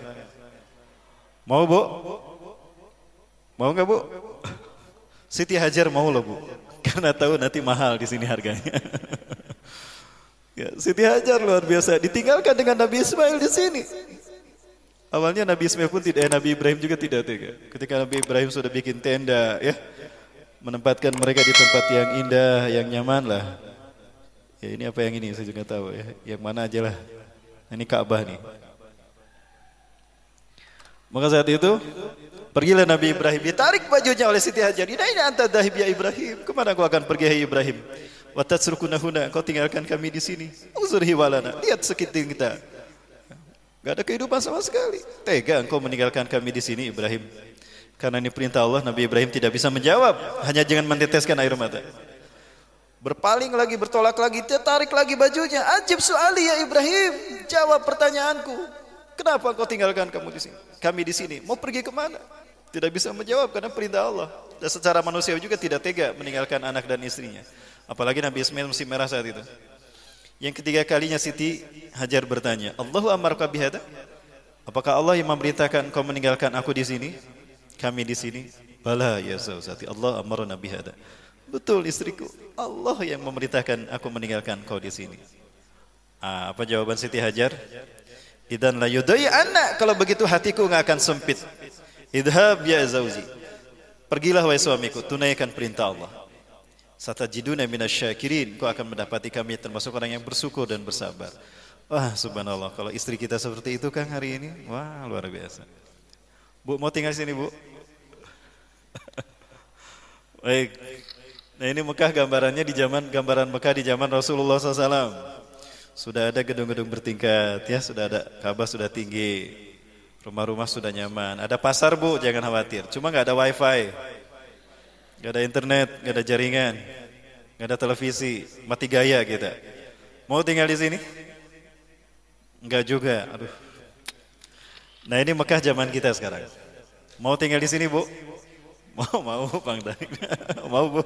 Speaker 2: Mau, Bu? Mau nggak, Bu? Siti Hajar mau loh, Bu. Karena tahu nanti mahal di sini harganya. Ya, Siti Hajar luar biasa. Ditinggalkan dengan Nabi Ismail di sini. Awalnya Nabi Ismail pun tidak, Nabi Ibrahim juga tidak tega. Ketika Nabi Ibrahim sudah bikin tenda, ya, menempatkan mereka di tempat yang indah, yang nyaman lah. Ya, ini apa yang ini saya juga tahu ya. Yang mana aja lah. Ini Ka'bah nih. Maka saat itu pergilah Nabi Ibrahim, ditarik bajunya oleh Siti Hajar. Ini anta dahib ya Ibrahim. Kemana kau akan pergi hai Ibrahim? Wa tatsrukuna huna, kau tinggalkan kami di sini. Uzurhi walana, lihat sekitar kita. Gak ada kehidupan sama sekali. Tega engkau meninggalkan kami di sini Ibrahim. Karena ini perintah Allah, Nabi Ibrahim tidak bisa menjawab, hanya jangan menteteskan air mata. Berpaling lagi, bertolak lagi, tarik lagi bajunya. Ajib soali ya Ibrahim, jawab pertanyaanku. Kenapa engkau tinggalkan kamu di sini? Kami di sini, mau pergi kemana? Tidak bisa menjawab karena perintah Allah. Dan secara manusia juga tidak tega meninggalkan anak dan istrinya. Apalagi Nabi Ismail masih merah saat itu. Yang ketiga kalinya Siti Hajar bertanya, Allahu amarka bihada? Apakah Allah yang memerintahkan kau meninggalkan aku di sini? Kami di sini? Bala ya zawjati, Allah amarna bihada. Betul istriku, Allah yang memerintahkan aku meninggalkan kau di sini. Apa jawaban Siti Hajar? Idan la yudai anak, kalau begitu hatiku enggak akan sempit. Idhab ya zawji, pergilah wahai suamiku, tunaikan perintah Allah. Satajiduna minasyakirin, kau akan mendapati kami termasuk orang yang bersyukur dan bersabar. Wah subhanallah, kalau istri kita seperti itu Kang hari ini, wah luar biasa. Bu mau tinggal sini Bu? Baik. Nah ini Mekah gambarannya di zaman, gambaran Mekah di zaman Rasulullah SAW. Sudah ada gedung-gedung bertingkat, ya sudah ada Ka'bah sudah tinggi, rumah-rumah sudah nyaman. Ada pasar Bu, jangan khawatir. Cuma nggak ada wifi. Gak ada internet, gak ada jaringan, gak ada televisi, mati gaya kita. Mau tinggal di sini? Enggak juga, aduh. Nah ini Mekah zaman kita sekarang. Mau tinggal di sini Bu? Mau Bang Danik. Mau Bu?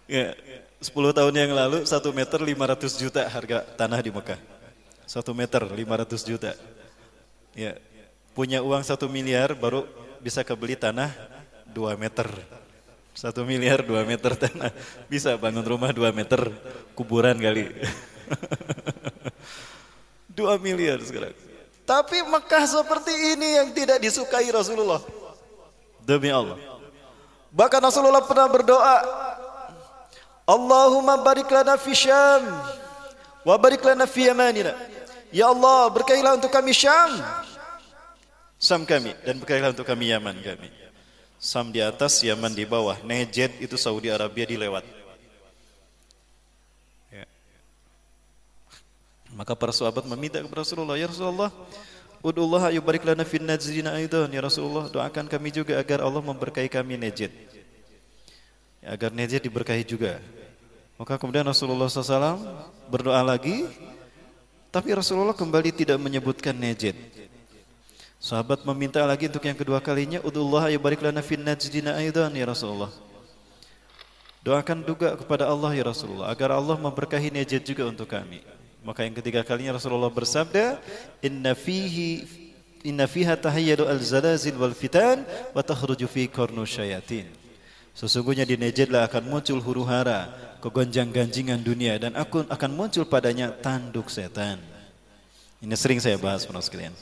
Speaker 2: Ya, 10 tahun yang lalu 1 meter 500 juta harga tanah di Mekah. 1 meter 500 juta. Ya, punya uang 1 miliar baru bisa kebeli tanah 2 meter. 1 miliar 2 meter tanah. Bisa bangun rumah 2 meter kuburan kali. 2 miliar sekarang. Tapi Mekah seperti ini yang tidak disukai Rasulullah. Demi Allah. Bahkan Rasulullah pernah berdoa, Allahumma barik lana fi Syam wa barik lana fi Yamanina. Ya Allah, berkahilah untuk kami Syam kami, dan berkahilah untuk kami Yaman kami. Sam di atas, Yaman di bawah. Najd itu Saudi Arabia dilewat. Ya. Maka para sahabat meminta kepada Rasulullah, ya Rasulullah, ud'ullah yubarik lana fin Najdina aidan. Ya Rasulullah, doakan kami juga agar Allah memberkahi kami Najd. Ya, agar Najd diberkahi juga. Maka kemudian Rasulullah SAW berdoa lagi, tapi Rasulullah kembali tidak menyebutkan Najd. Sahabat meminta lagi untuk yang kedua kalinya, ud'ullah yubarik lana fin Najdina aidan ya Rasulullah. Doakan juga kepada Allah ya Rasulullah agar Allah memberkahi Najd juga untuk kami. Maka yang ketiga kalinya Rasulullah bersabda, inna fiha tahayyadu al-zalazil wal fitan wa takhruju fi qarnu syayatin. Sesungguhnya di Najd akan muncul huru-hara, kegonjang-ganjingan dunia, dan akan muncul padanya tanduk setan. Ini sering saya bahas para sekalian.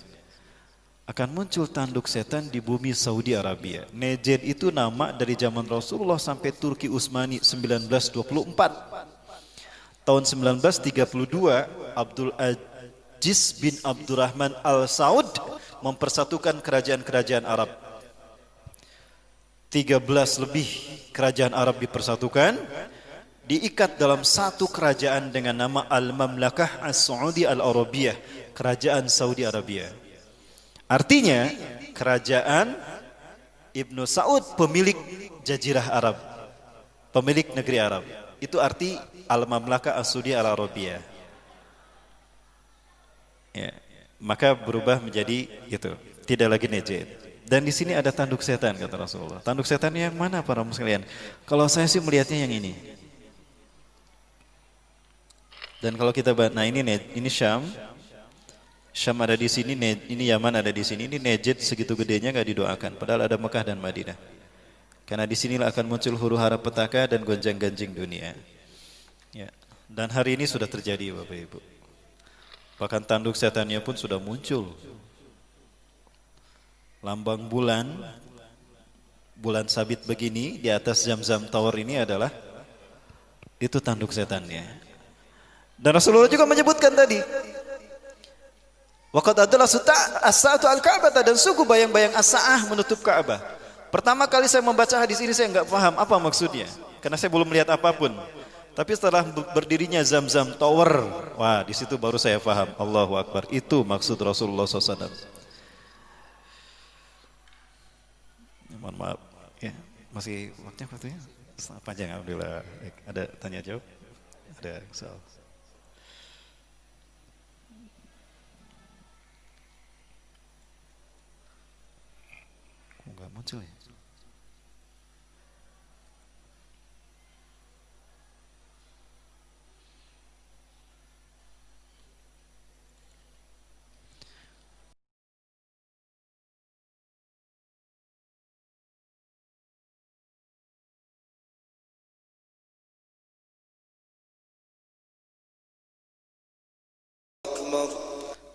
Speaker 2: Akan muncul tanduk setan di bumi Saudi Arabia. Najd itu nama dari zaman Rasulullah sampai Turki Utsmani 1924. Tahun 1932, Abdul Aziz bin Abdurrahman Al Saud mempersatukan kerajaan-kerajaan Arab. 13 lebih kerajaan Arab dipersatukan, diikat dalam satu kerajaan dengan nama Al-Mamlakah As-Saudi Al-Arabiyah, kerajaan Saudi Arabia. Artinya, kerajaan Ibnu Saud pemilik Jazirah Arab, pemilik negeri Arab. Itu arti Al-Mamlakah As-Saudi Al-Arabiyah. Ya, maka berubah menjadi itu, tidak lagi Najd. Dan di sini ada tanduk setan kata Rasulullah. Tanduk setan yang mana para muslimin? Kalau saya sih melihatnya yang ini. Dan kalau kita nah ini Syam. Syam ada di sini, ini Yaman ada di sini. Ini Najd segitu gedenya nggak didoakan. Padahal ada Mekah dan Madinah. Karena di sinilah akan muncul huru-hara petaka dan gonjang-ganjing dunia. Ya. Dan hari ini sudah terjadi Bapak Ibu. Bahkan tanduk setannya pun sudah muncul. Lambang bulan sabit begini di atas Zamzam Tower ini adalah itu tanduk setannya. Dan Rasulullah juga menyebutkan tadi, waqad adalah as-sa'atu al-Ka'bah, dan sungguh bayang-bayang as-sa'ah menutup Ka'bah. Pertama kali saya membaca hadis ini saya enggak paham apa maksudnya, karena saya belum melihat apapun. Tapi setelah berdirinya Zamzam Tower, wah di situ baru saya paham. Allahu Akbar, itu maksud Rasulullah SAW. Mohon maaf, ya masih waktunya panjang. Alhamdulillah. Ada tanya jawab? Ada soal? Kok nggak muncul ya?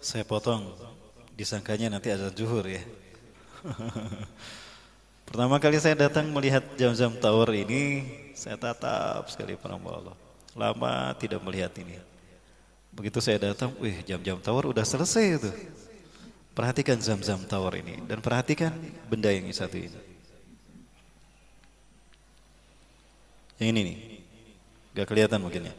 Speaker 2: Saya potong, disangkanya nanti azan zuhur ya. Pertama kali saya datang melihat Zamzam Tower ini, saya tatap sekali para Allah. Lama tidak melihat ini. Begitu saya datang, Zamzam Tower udah selesai itu. Perhatikan Zamzam Tower ini dan perhatikan benda yang satu ini. Yang ini nih, gak kelihatan mungkin ya.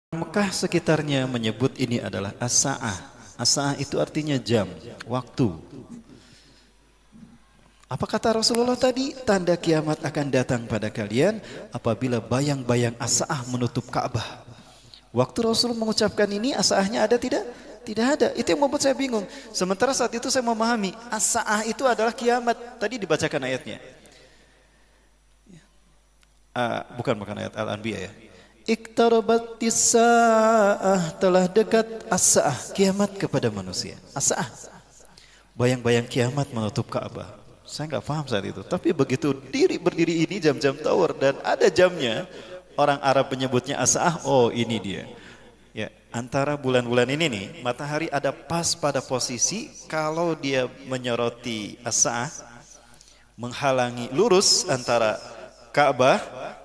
Speaker 2: Mekah sekitarnya menyebut ini adalah as-sa'ah. As-sa'ah itu artinya jam, waktu. Apa kata Rasulullah tadi? Tanda kiamat akan datang pada kalian apabila bayang-bayang as-sa'ah menutup Ka'bah. Waktu Rasul mengucapkan ini, as-sa'ahnya ada tidak? Tidak ada. Itu yang membuat saya bingung. Sementara saat itu saya memahami as-sa'ah itu adalah kiamat. Tadi dibacakan ayatnya. Bukan ayat Al-Anbiya ya. Iqtarabatis sa'ah, telah dekat as-sa'ah, kiamat kepada manusia. As-sa'ah, bayang-bayang kiamat menutup Ka'bah. Saya nggak paham saat itu. Tapi begitu berdiri ini Zamzam Tower dan ada jamnya, orang Arab menyebutnya as-sa'ah. Oh ini dia. Ya, antara bulan-bulan ini nih, matahari ada pas pada posisi kalau dia menyoroti as-sa'ah, menghalangi lurus antara Ka'bah,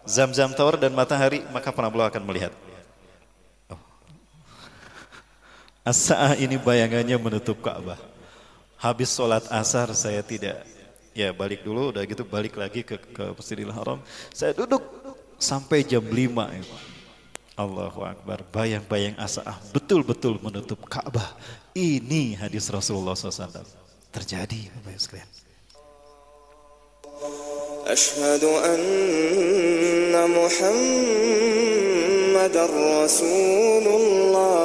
Speaker 2: Zamzam Tower dan matahari, maka penambah akan melihat. As-sa'ah ini bayangannya menutup Ka'bah. Habis sholat asar saya tidak, ya balik dulu, udah gitu balik lagi ke Masjidil Haram. Saya duduk sampai jam 5. Allahu Akbar, bayang-bayang as-sa'ah betul-betul menutup Ka'bah. Ini hadis Rasulullah SAW. terjadi, Bapak Ibu sekalian.
Speaker 1: أشهد أن محمد رسول الله.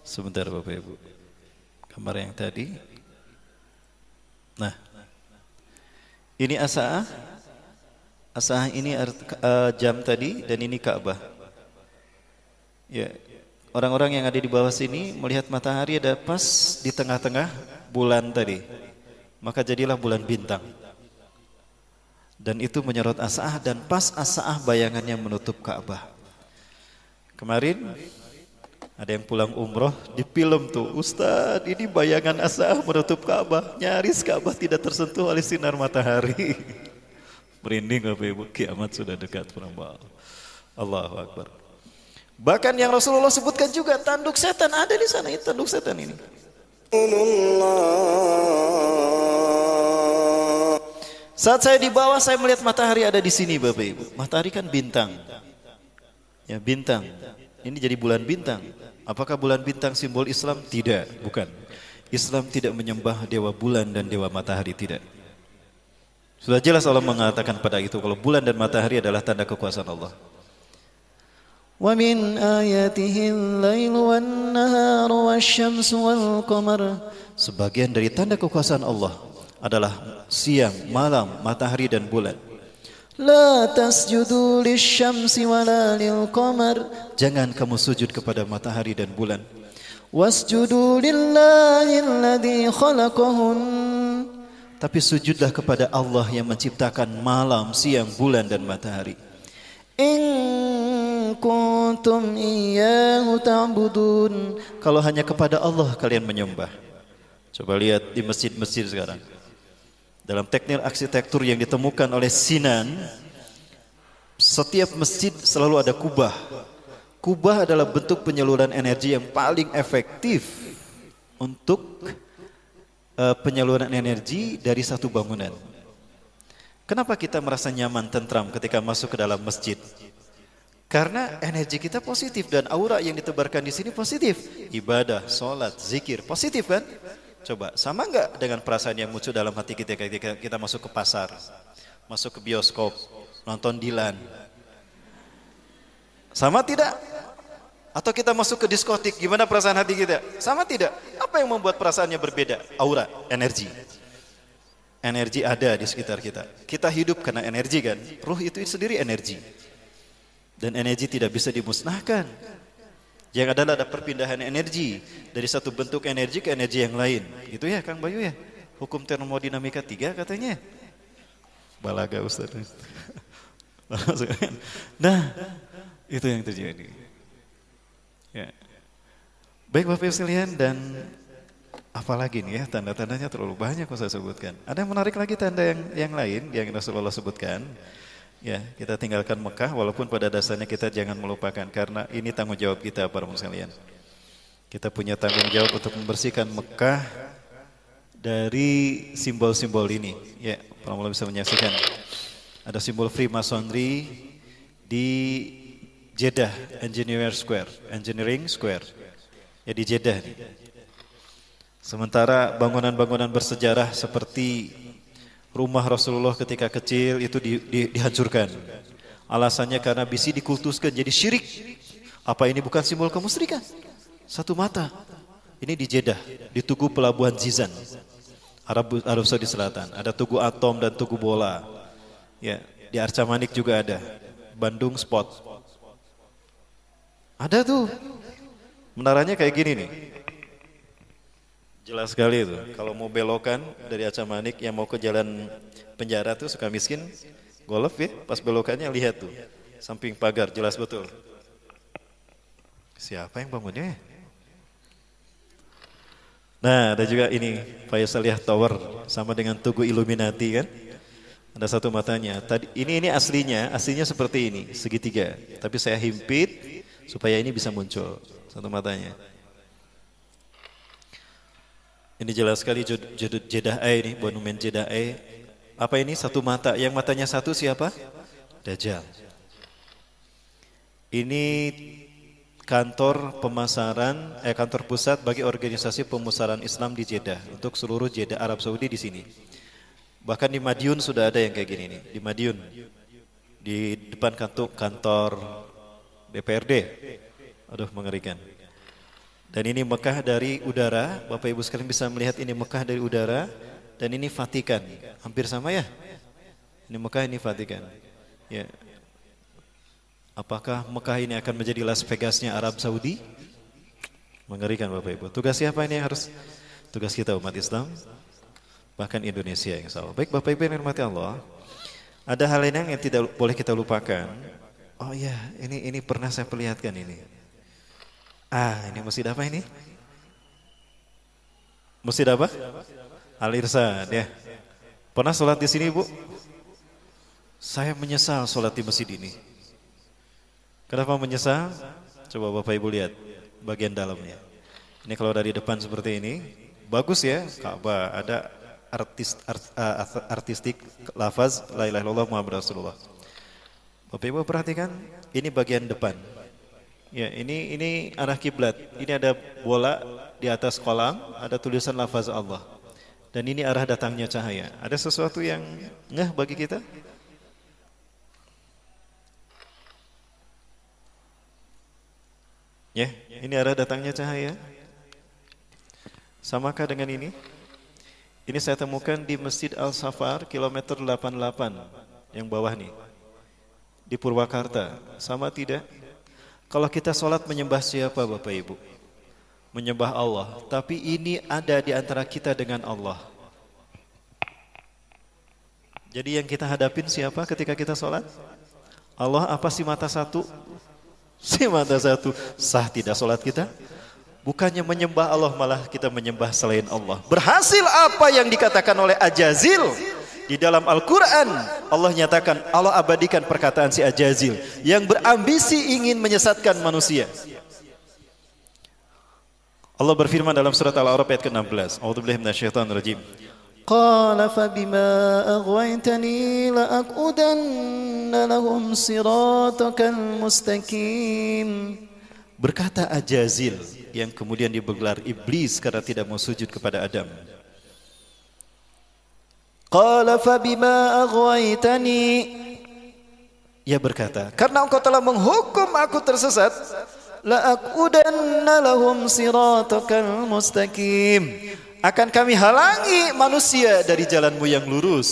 Speaker 2: Sebentar Bapak Ibu, gambar yang tadi. Nah, ini Asa'ah. Asa'ah ini jam tadi, dan ini Ka'bah. Ya, orang-orang yang ada di bawah sini melihat matahari ada pas di tengah-tengah bulan tadi. Maka jadilah bulan bintang. Dan itu menyorot Asa'ah, dan pas Asa'ah bayangannya menutup Ka'bah. Kemarin ada yang pulang umroh di film tuh, Ustadz ini bayangan Asa'ah menutup Ka'bah, nyaris Ka'bah tidak tersentuh oleh sinar matahari. Merinding Bapak Ibu, kiamat sudah dekat perambal. Allahu Akbar. Bahkan yang Rasulullah sebutkan juga, tanduk setan ada di sana, itu tanduk setan ini. Saat saya di bawah, saya melihat matahari ada di sini Bapak Ibu. Matahari kan bintang. Ya, bintang. Ini jadi bulan bintang. Apakah bulan bintang simbol Islam? Tidak, bukan. Islam tidak menyembah dewa bulan dan dewa matahari, tidak. Sudah jelas Allah mengatakan pada itu kalau bulan dan matahari adalah tanda kekuasaan Allah. Wa min ayatihi al-lailu wan-naharu wasyamsu wal-qamar. Sebagian dari tanda kekuasaan Allah adalah siang, malam, matahari dan bulan. La tasjudu lisyamsi wala lilqamar. Jangan kamu sujud kepada matahari dan bulan. Wasjudu lillahi alladhi khalaqahun. Tapi sujudlah kepada Allah yang menciptakan malam, siang, bulan dan matahari. In kuntum iyyahu ta'budun. Kalau hanya kepada Allah kalian menyembah. Coba lihat di masjid-masjid sekarang. Dalam teknik arsitektur yang ditemukan oleh Sinan, setiap masjid selalu ada kubah. Kubah adalah bentuk penyaluran energi yang paling efektif untuk penyaluran energi dari satu bangunan. Kenapa kita merasa nyaman, tentram ketika masuk ke dalam masjid? Karena energi kita positif dan aura yang ditebarkan di sini positif. Ibadah, sholat, zikir, positif kan? Coba, sama enggak dengan perasaan yang muncul dalam hati kita ketika kita masuk ke pasar, masuk ke bioskop, nonton Dilan? Sama tidak? Atau kita masuk ke diskotik, gimana perasaan hati kita? Sama tidak? Apa yang membuat perasaannya berbeda? Aura, energi. Energi ada di sekitar kita. Kita hidup karena energi kan? Ruh itu sendiri energi. Dan energi tidak bisa dimusnahkan. Yang adalah ada perpindahan energi dari satu bentuk energi ke energi yang lain. Gitu ya Kang Bayu ya? Hukum termodinamika 3 katanya. Balaga Ustaz. Nah, itu yang terjadi. Ya. Baik Bapak Ibu sekalian, dan apalagi nih ya, tanda-tandanya terlalu banyak kok saya sebutkan. Ada yang menarik lagi tanda yang lain yang Rasulullah sebutkan. Ya, kita tinggalkan Mekah walaupun pada dasarnya kita jangan melupakan, karena ini tanggung jawab kita para muslim sekalian. Kita punya tanggung jawab untuk membersihkan Mekah dari simbol-simbol ini. Ya, para muslim bisa menyaksikan. Ada simbol Freemasonry di Jeddah Engineering Square. Ya, di Jeddah nih. Sementara bangunan-bangunan bersejarah seperti rumah Rasulullah ketika kecil itu dihancurkan. Alasannya karena bisa dikultuskan jadi syirik. Apa ini bukan simbol kemusyrikan? Satu mata. Ini di Jeddah, di Tugu Pelabuhan Jizan, Arab Saudi Selatan. Ada Tugu Atom dan Tugu Bola. Ya, di Arca Manik juga ada. Bandung Spot. Ada tuh. Menaranya kayak gini nih. Jelas sekali itu. Kalau mau belokan dari Arca Manik yang mau ke jalan penjara tuh Sukamiskin, golf ya, pas belokannya lihat tuh. Samping pagar, jelas betul. Siapa yang bangunnya? Nah, ada juga ini Faisaliyah Tower sama dengan Tugu Illuminati kan? Ada satu matanya. Tadi ini aslinya seperti ini, segitiga. Tapi saya himpit supaya ini bisa muncul satu matanya. Ini jelas sekali Jeddah ini, monumen Jeddah. Apa ini? Satu mata. Yang matanya satu siapa? Dajjal. Ini kantor pusat bagi organisasi pemasaran Islam di Jeddah untuk seluruh Jeddah Arab Saudi di sini. Bahkan di Madiun sudah ada yang kayak gini nih, di Madiun, di depan kantor DPRD. Aduh, mengerikan. Dan ini Mekah dari udara, Bapak Ibu sekalian bisa melihat ini Mekah dari udara, dan ini Vatikan, hampir sama ya. Ini Mekah, ini Vatikan. Ya. Apakah Mekah ini akan menjadi Las Vegasnya Arab Saudi? Mengerikan Bapak Ibu. Tugas siapa ini yang harus? Tugas kita umat Islam, bahkan Indonesia yang salah. Baik Bapak Ibu yang dirahmati Allah, ada hal lain yang tidak boleh kita lupakan. Oh iya, ini pernah saya perlihatkan ini. Ini masjid apa ini? Masjid apa? Al-Irsyad ya. Pernah sholat di sini Bu? Saya menyesal sholat di masjid ini. Kenapa menyesal? Coba Bapak Ibu lihat bagian dalamnya. Ini kalau dari depan seperti ini, bagus ya, Ka'bah, ada artistik lafaz la ilaha illallah Muhammad Rasulullah. Bapak Ibu perhatikan, ini bagian depan. Ya, ini arah kiblat. Ini ada bola di atas kolam, ada tulisan lafaz Allah. Dan ini arah datangnya cahaya. Ada sesuatu yang ngeh bagi kita? Ya, ini arah datangnya cahaya. Samakah dengan ini? Ini saya temukan di Masjid Al-Safar, kilometer 88, yang bawah nih. Di Purwakarta. Sama tidak? Kalau kita sholat menyembah siapa Bapak Ibu? Menyembah Allah. Tapi ini ada di antara kita dengan Allah. Jadi yang kita hadapin siapa ketika kita sholat? Allah apa si mata satu? Si mata satu. Sah tidak sholat kita? Bukannya menyembah Allah, malah kita menyembah selain Allah. Berhasil apa yang dikatakan oleh Ajazil di dalam Al-Quran. Allah nyatakan, Allah abadikan perkataan si Ajazil yang berambisi ingin menyesatkan manusia. Allah berfirman dalam surat Al-A'raf ayat ke-16. A'udzubillahi minasyaitonirrajim. Qala fabima aghwaytani la'aqudanna lahum siratakal mustaqim. Berkata Ajazil yang kemudian digelar iblis karena tidak mau sujud kepada Adam. Qala fabima aghwaytani. Ia berkata, karena engkau telah menghukum aku tersesat, la'aqudanna lahum siratakal mustaqim. Akan kami halangi manusia dari jalanmu yang lurus,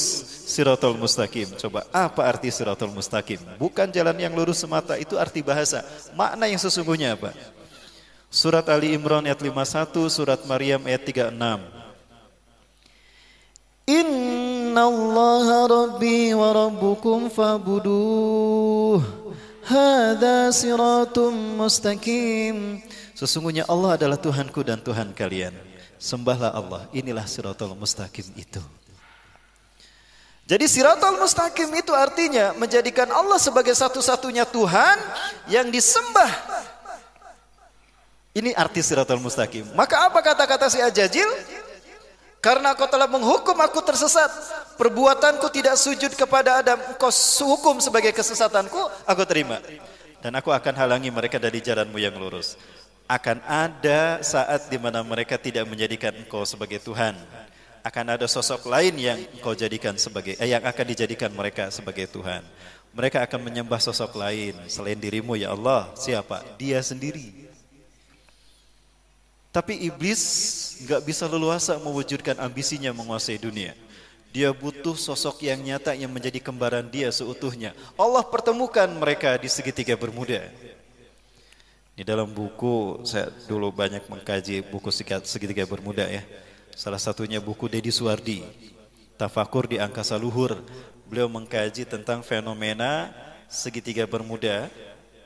Speaker 2: siratal mustaqim. Coba, apa arti siratal mustaqim? Bukan jalan yang lurus semata, itu arti bahasa. Makna yang sesungguhnya apa? Surat Ali Imran ayat 51, surat Maryam ayat 36. Innallaha rabbi wa rabbukum fa'buduh. Hadza siratum mustaqim. Sesungguhnya Allah adalah Tuhanku dan Tuhan kalian. Sembahlah Allah, inilah siratal mustaqim itu. Jadi siratal mustaqim itu artinya menjadikan Allah sebagai satu-satunya Tuhan yang disembah. Ini arti siratal mustaqim. Maka apa kata-kata si Ajazil? Karena kau telah menghukum aku tersesat, perbuatanku tidak sujud kepada Adam, kau hukum sebagai kesesatanku, aku terima. Dan aku akan halangi mereka dari jalanmu yang lurus. Akan ada saat di mana mereka tidak menjadikan engkau sebagai Tuhan. Akan ada sosok lain yang engkau jadikan sebagai yang akan dijadikan mereka sebagai Tuhan. Mereka akan menyembah sosok lain selain dirimu ya Allah. Siapa? Dia sendiri. Tapi iblis enggak bisa leluasa mewujudkan ambisinya menguasai dunia. Dia butuh sosok yang nyata yang menjadi kembaran dia seutuhnya. Allah pertemukan mereka di segitiga Bermuda. Di dalam buku, saya dulu banyak mengkaji buku segitiga Bermuda ya. Salah satunya buku Deddy Suwardi, Tafakur di Angkasa Luhur. Beliau mengkaji tentang fenomena segitiga Bermuda,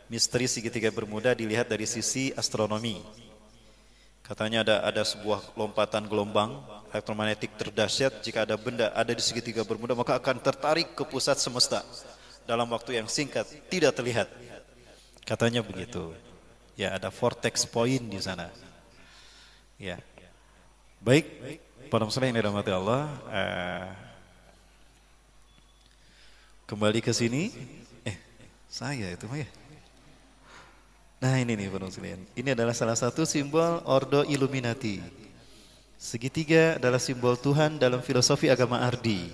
Speaker 2: misteri segitiga Bermuda dilihat dari sisi astronomi. Katanya ada sebuah lompatan gelombang elektromagnetik terdahsyat. Jika ada benda ada di segitiga Bermuda, maka akan tertarik ke pusat semesta dalam waktu yang singkat, tidak terlihat. Katanya begitu. Ya, ada vortex point di sana. Ya. Baik, para muslimin yang dirahmati Allah, kembali ke sini. Saya itu ya. Nah ini nih para muslimin. Ini adalah salah satu simbol Ordo Illuminati. Segitiga adalah simbol Tuhan dalam filosofi agama Ardi.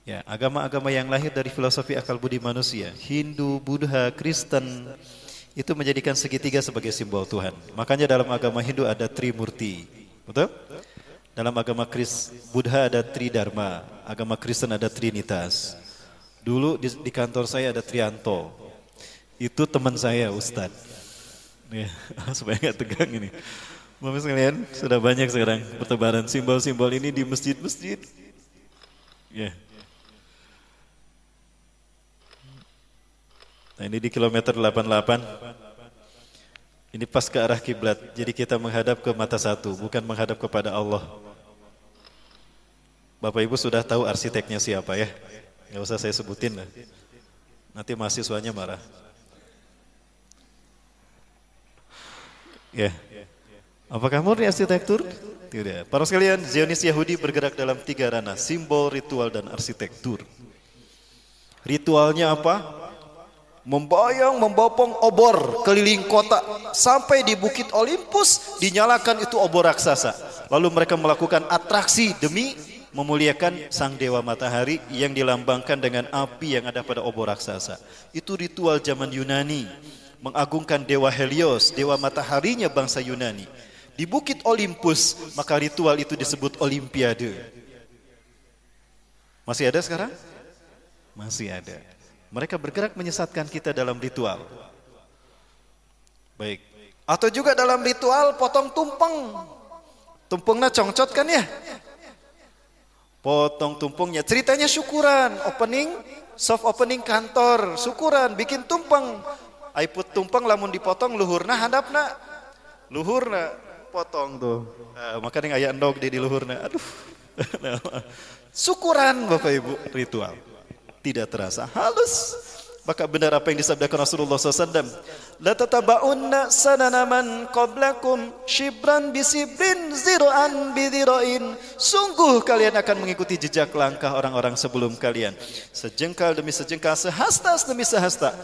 Speaker 2: Ya, agama-agama yang lahir dari filosofi akal budi manusia, Hindu, Buddha, Kristen, itu menjadikan segitiga sebagai simbol Tuhan. Makanya dalam agama Hindu ada Trimurti. Betul? Dalam agama Buddha ada Tridharma, agama Kristen ada Trinitas. Dulu di kantor saya ada Trianto. Itu teman saya Ustadz. Ya, supaya nggak tegang ini. Bapak sekalian, sudah banyak sekarang pertebaran simbol-simbol ini di masjid-masjid. Ya. Nah ini di kilometer 88. Ini pas ke arah kiblat. Jadi kita menghadap ke mata satu, bukan menghadap kepada Allah. Bapak Ibu sudah tahu arsiteknya siapa ya? Nggak usah saya sebutin lah. Nanti mahasiswanya marah. Ya. Apakah murni arsitektur? Tidak. Para sekalian, Zionis Yahudi bergerak dalam 3 ranah, simbol, ritual, dan arsitektur. Ritualnya apa? Membayang, membopong obor keliling kota sampai di Bukit Olympus dinyalakan itu obor raksasa. Lalu mereka melakukan atraksi demi memuliakan sang dewa matahari yang dilambangkan dengan api yang ada pada obor raksasa. Itu ritual zaman Yunani, mengagungkan dewa Helios, dewa mataharinya bangsa Yunani. Di Bukit Olympus, maka ritual itu disebut Olimpiade. Masih ada sekarang? Masih ada. Mereka bergerak menyesatkan kita dalam ritual. Baik. Atau juga dalam ritual potong tumpeng. Tumpengnya congcot kan ya? Potong tumpengnya. Ceritanya syukuran. Opening, soft opening kantor. Syukuran, bikin tumpeng. Aiput tumpeng lamun dipotong luhurna handapna. Luhurna. Potong tuh. Makanya aya endog di luhurna. Aduh. Syukuran Bapak Ibu, ritual. Tidak terasa halus. Maka benar apa yang disabdakan Rasulullah SAW. La tataba'unna sanana man qablakum shibran bisibrin zira'an bidhira'in. Sungguh kalian akan mengikuti jejak langkah orang-orang sebelum kalian. Sejengkal demi sejengkal, sehasta demi sehasta.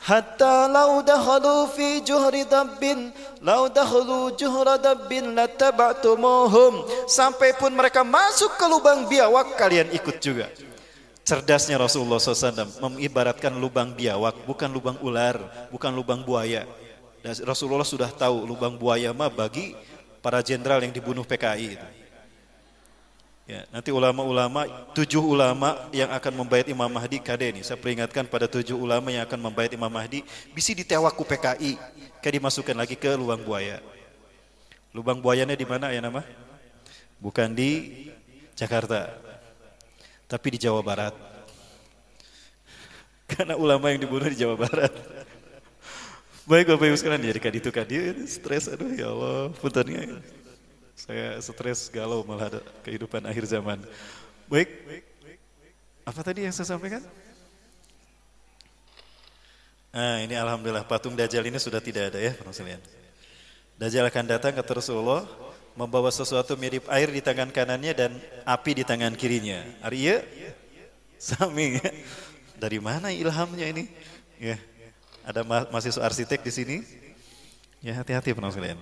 Speaker 2: Hatta lau dakhalu fi juhri dabbin lau dakhalu juhra dabbin lataba'tumuhum. Sampai pun mereka masuk ke lubang biawak, kalian ikut juga. Cerdasnya Rasulullah SAW mengibaratkan lubang biawak, bukan lubang ular, bukan lubang buaya. Dan Rasulullah sudah tahu lubang buaya mah bagi para jenderal yang dibunuh PKI itu. Ya, nanti ulama-ulama, 7 ulama yang akan membaiat Imam Mahdi kade ini. Saya peringatkan pada 7 ulama yang akan membaiat Imam Mahdi, bisa ditewak ku PKI, kayak dimasukkan lagi ke lubang buaya. Lubang buayanya di mana ya nama? Bukan di Jakarta, tapi di Jawa Barat. Karena ulama yang dibunuh di Jawa Barat. Baik Bapak Ibu sekalian, jadi kadi itu kadi stres, aduh ya Allah, puntennya. Saya stres galau malah kehidupan akhir zaman. Baik, apa tadi yang saya sampaikan? Nah ini alhamdulillah patung Dajjal ini sudah tidak ada ya para sekalian. Dajjal akan datang kata Rasulullah, membawa sesuatu mirip air di tangan kanannya dan api di tangan kirinya. Ari ieu sami ya. Dari mana ilhamnya ini? Ya, ada mahasiswa arsitek di sini. Ya hati-hati para sekalian.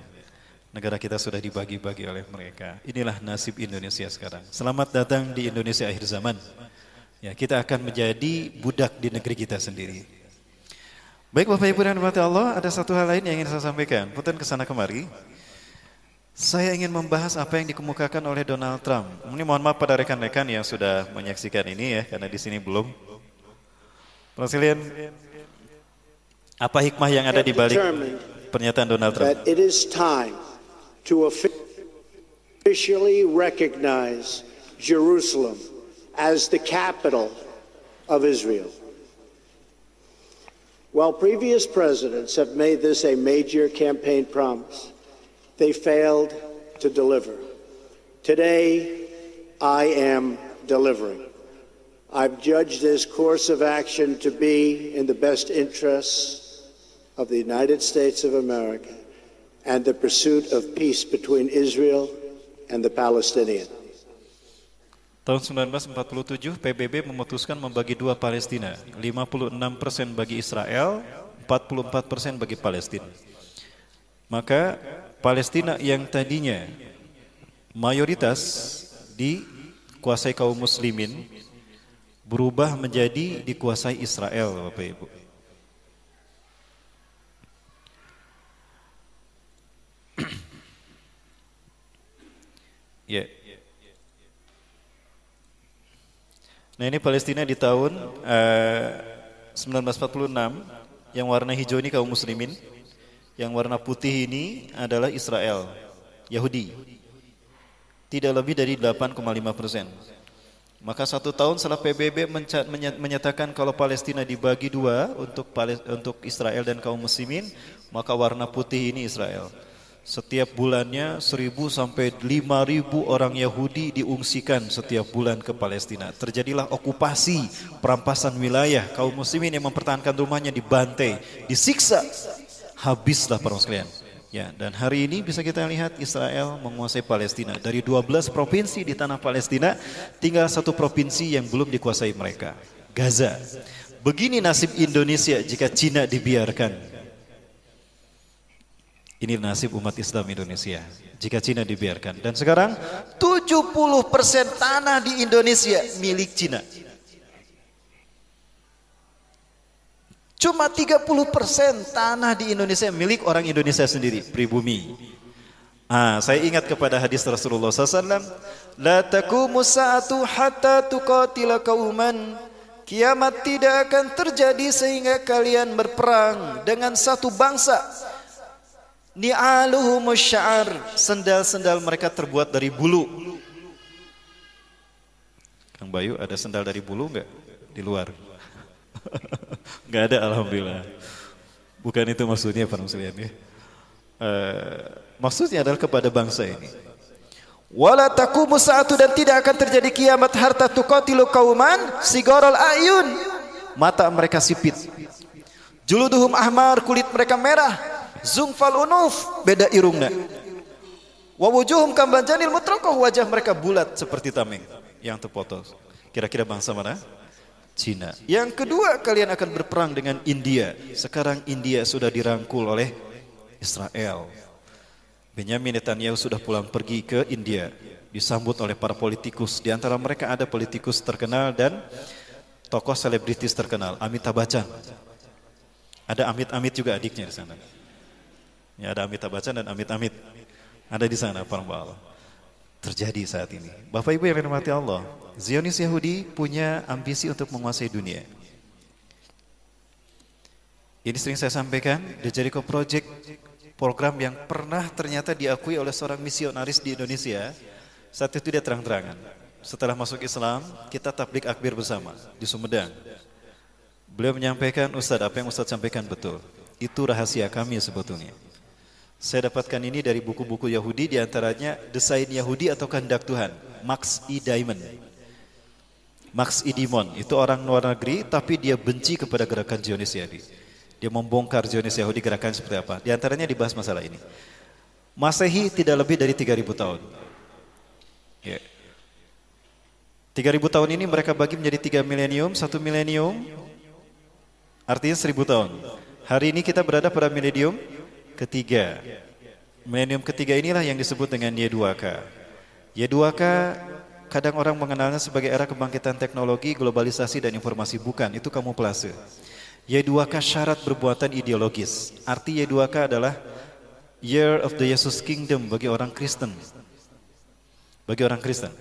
Speaker 2: Negara kita sudah dibagi-bagi oleh mereka. Inilah nasib Indonesia sekarang. Selamat datang di Indonesia akhir zaman. Ya, kita akan menjadi budak di negeri kita sendiri. Baik Bapak Ibu dan Bapak Allah, ada satu hal lain yang ingin saya sampaikan. Punten kesana kemari. Saya ingin membahas apa yang dikemukakan oleh Donald Trump. Ini mohon maaf pada rekan-rekan yang sudah menyaksikan ini ya, karena di sini belum. Presiden, apa hikmah yang ada di balik pernyataan Donald Trump?
Speaker 4: That it is time to officially recognize Jerusalem as the capital of Israel. While previous presidents have made this a major campaign promise, they failed to deliver. Today, I am delivering. I've judged this course of action to be in the best interests of the United States of America and the pursuit of peace between Israel and the Palestinians.
Speaker 2: Tahun 1947 PBB memutuskan membagi 2 Palestina, 56% bagi Israel 44% bagi Palestina. Maka Palestina yang tadinya mayoritas dikuasai kaum muslimin berubah menjadi dikuasai Israel, Bapak Ibu. Ya. Nah, ini Palestina di tahun 1946, yang warna hijau ini kaum muslimin, yang warna putih ini adalah Israel, Yahudi. Tidak lebih dari 8,5%. Maka 1 tahun setelah PBB menyatakan kalau Palestina dibagi dua untuk Israel dan kaum muslimin, maka warna putih ini Israel. Setiap bulannya 1.000 sampai 5.000 orang Yahudi diungsikan setiap bulan ke Palestina. Terjadilah okupasi, perampasan wilayah. Kaum muslimin yang mempertahankan rumahnya dibantai, disiksa. Habislah para sekalian. Ya, dan hari ini bisa kita lihat Israel menguasai Palestina. Dari 12 provinsi di tanah Palestina, tinggal 1 provinsi yang belum dikuasai mereka, Gaza. Begini nasib Indonesia jika Cina dibiarkan. Ini nasib umat Islam Indonesia jika Cina dibiarkan. Dan sekarang 70% tanah di Indonesia milik Cina. Cuma 30% tanah di Indonesia milik orang Indonesia sendiri, pribumi. Saya ingat kepada hadis Rasulullah SAW, La taqumu sa'atu hatta tuqatila qauman. Kiamat tidak akan terjadi sehingga kalian berperang dengan satu bangsa. Ni'aluhumus sya'ar, sendal-sendal mereka terbuat dari bulu. Kang Bayu, ada sendal dari bulu enggak di luar? Enggak ada, alhamdulillah. Bukan itu maksudnya para muslimin ya. Maksudnya adalah kepada bangsa ini. Wala taqumu sa'atu, dan tidak akan terjadi kiamat hatta tuqatilu qauman sigaral ayun. Mata mereka sipit. Juluduhum ahmar, kulit mereka merah. Zungfal unuf, beda irungna. Wa wujuhum kambanjanil mutraqah, wajah mereka bulat seperti tameng yang terpotong. Kira-kira bangsa mana? Cina. Yang kedua, kalian akan berperang dengan India. Sekarang India sudah dirangkul oleh Israel. Benyamin Netanyahu sudah pulang pergi ke India, disambut oleh para politikus. Di antara mereka ada politikus terkenal dan tokoh selebritis terkenal, Amitabh Bachchan. Ada Amit-Amit juga adiknya di sana. Ya, ada Amitabh Bachchan dan Amit-Amit ada di sana, para Allah. Terjadi saat ini. Bapak Ibu yang dirahmati Allah, Zionis Yahudi punya ambisi untuk menguasai dunia. Ini sering saya sampaikan, The Jericho Project, program yang pernah ternyata diakui oleh seorang misionaris di Indonesia. Saat itu dia terang-terangan, setelah masuk Islam, kita tablik akbar bersama di Sumedang. Beliau menyampaikan, Ustadz, apa yang Ustadz sampaikan betul. Itu rahasia kami sebetulnya. Saya dapatkan ini dari buku-buku Yahudi, diantaranya Desain Yahudi atau Kehendak Tuhan, Max E. Diamond. Max E. Diamond itu orang luar negeri, tapi dia benci kepada gerakan Zionis Yahudi. Dia membongkar Zionis Yahudi gerakan seperti apa. Di antaranya dibahas masalah ini. Masehi tidak lebih dari 3.000 tahun. Ya. 3.000 tahun ini mereka bagi menjadi 3 milenium, 1 milenium artinya 1.000 tahun. Hari ini kita berada pada milenium ketiga. Milenium ketiga inilah yang disebut dengan Y2K. Y2K kadang orang mengenalnya sebagai era kebangkitan teknologi, globalisasi dan informasi. Bukan, itu kamuflase. Y2K syarat berbuatan ideologis. Arti Y2K adalah Year of the Jesus Kingdom bagi orang Kristen. Bagi orang Kristen.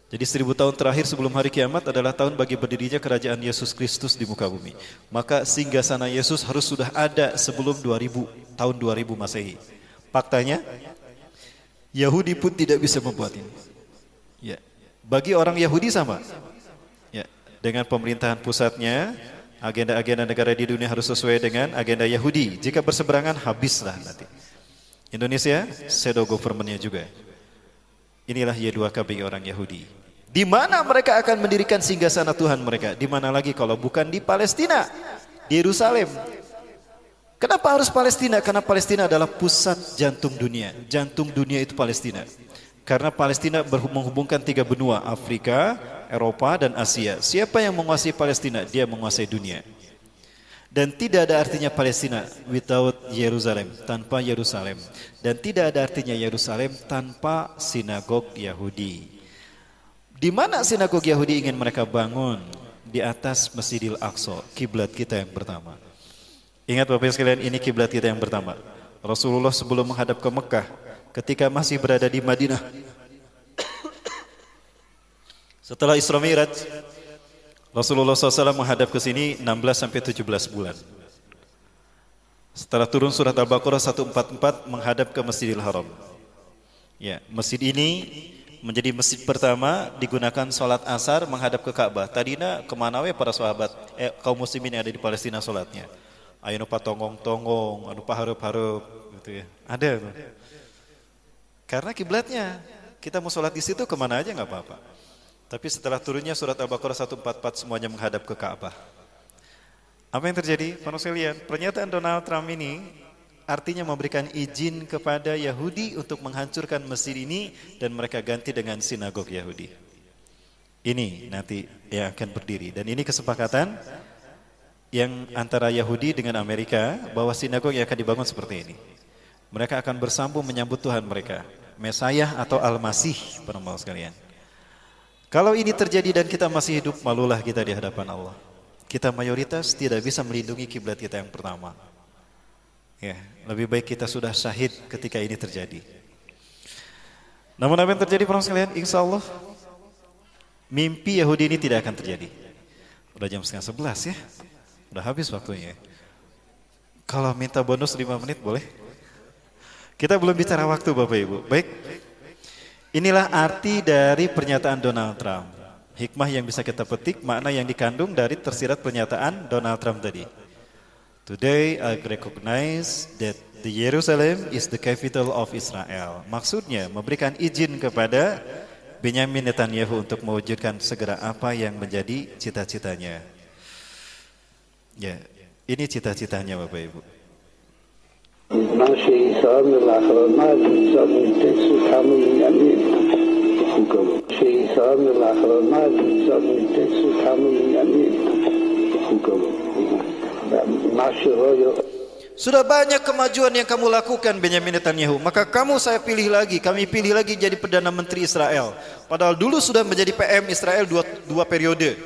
Speaker 2: Jadi 1.000 tahun terakhir sebelum hari kiamat adalah tahun bagi berdirinya kerajaan Yesus Kristus di muka bumi. Maka singgasana Yesus harus sudah ada sebelum tahun 2000 Masehi. Faktanya, Yahudi pun tidak bisa membuat ini. Ya. Bagi orang Yahudi sama. Ya. Dengan pemerintahan pusatnya, agenda-agenda negara di dunia harus sesuai dengan agenda Yahudi. Jika berseberangan, habislah nanti. Indonesia, shadow government-nya juga. Inilah Y2K bagi orang Yahudi. Di mana mereka akan mendirikan singgasana Tuhan mereka? Di mana lagi kalau bukan di Palestina, di Yerusalem. Kenapa harus Palestina? Karena Palestina adalah pusat jantung dunia. Jantung dunia itu Palestina. Karena Palestina menghubungkan 3 benua, Afrika, Eropa, dan Asia. Siapa yang menguasai Palestina? Dia menguasai dunia. Dan tidak ada artinya Palestina without Yerusalem, tanpa Yerusalem. Dan tidak ada artinya Yerusalem tanpa sinagog Yahudi. Di mana sinagog Yahudi ingin mereka bangun? Di atas Masjidil Aqsa, kiblat kita yang pertama. Ingat Bapak sekalian, ini kiblat kita yang pertama. Rasulullah sebelum menghadap ke Mekah, ketika masih berada di Madinah, setelah Isra Mi'raj, Rasulullah SAW menghadap ke sini 16 sampai 17 bulan. Setelah turun surat Al-Baqarah 144 menghadap ke Masjidil Haram. Ya, masjid ini menjadi masjid pertama digunakan sholat asar menghadap ke Ka'bah. Tadina kemana we para sahabat kaum muslimin yang ada di Palestina sholatnya? Ayo nupa tonggong-tonggong, anu pahareup-hareup gitu ya. Ada tuh. Karena kiblatnya kita mau sholat di situ kemana aja nggak apa-apa. Tapi setelah turunnya surat Al-Baqarah 144 semuanya menghadap ke Ka'bah. Apa yang terjadi? Para sekalian, pernyataan Donald Trump ini artinya memberikan izin kepada Yahudi untuk menghancurkan masjid ini dan mereka ganti dengan sinagog Yahudi. Ini nanti yang akan berdiri dan ini kesepakatan yang antara Yahudi dengan Amerika bahwa sinagog yang akan dibangun seperti ini. Mereka akan bersambung menyambut Tuhan mereka, Mesayah atau Al-Masih, para jemaah sekalian. Kalau ini terjadi dan kita masih hidup, malulah kita di hadapan Allah. Kita mayoritas tidak bisa melindungi kiblat kita yang pertama. Ya, lebih baik kita sudah syahid ketika ini terjadi. Namun apa yang terjadi para sekalian? Insya Allah mimpi Yahudi ini tidak akan terjadi. Udah jam 10:30 ya, udah habis waktunya. Kalau minta bonus 5 menit boleh? Kita belum bicara waktu Bapak Ibu. Baik, inilah arti dari pernyataan Donald Trump. Hikmah yang bisa kita petik, makna yang dikandung dari tersirat pernyataan Donald Trump tadi. Today I recognize that the Jerusalem is the capital of Israel. Maksudnya memberikan izin kepada Benyamin Netanyahu untuk mewujudkan segera apa yang menjadi cita-citanya. Ya, ini cita-citanya Bapak Ibu. Sudah banyak kemajuan yang kamu lakukan Benyamin Netanyahu, maka kamu saya pilih lagi, kami pilih lagi jadi Perdana Menteri Israel. Padahal dulu sudah menjadi PM Israel dua periode.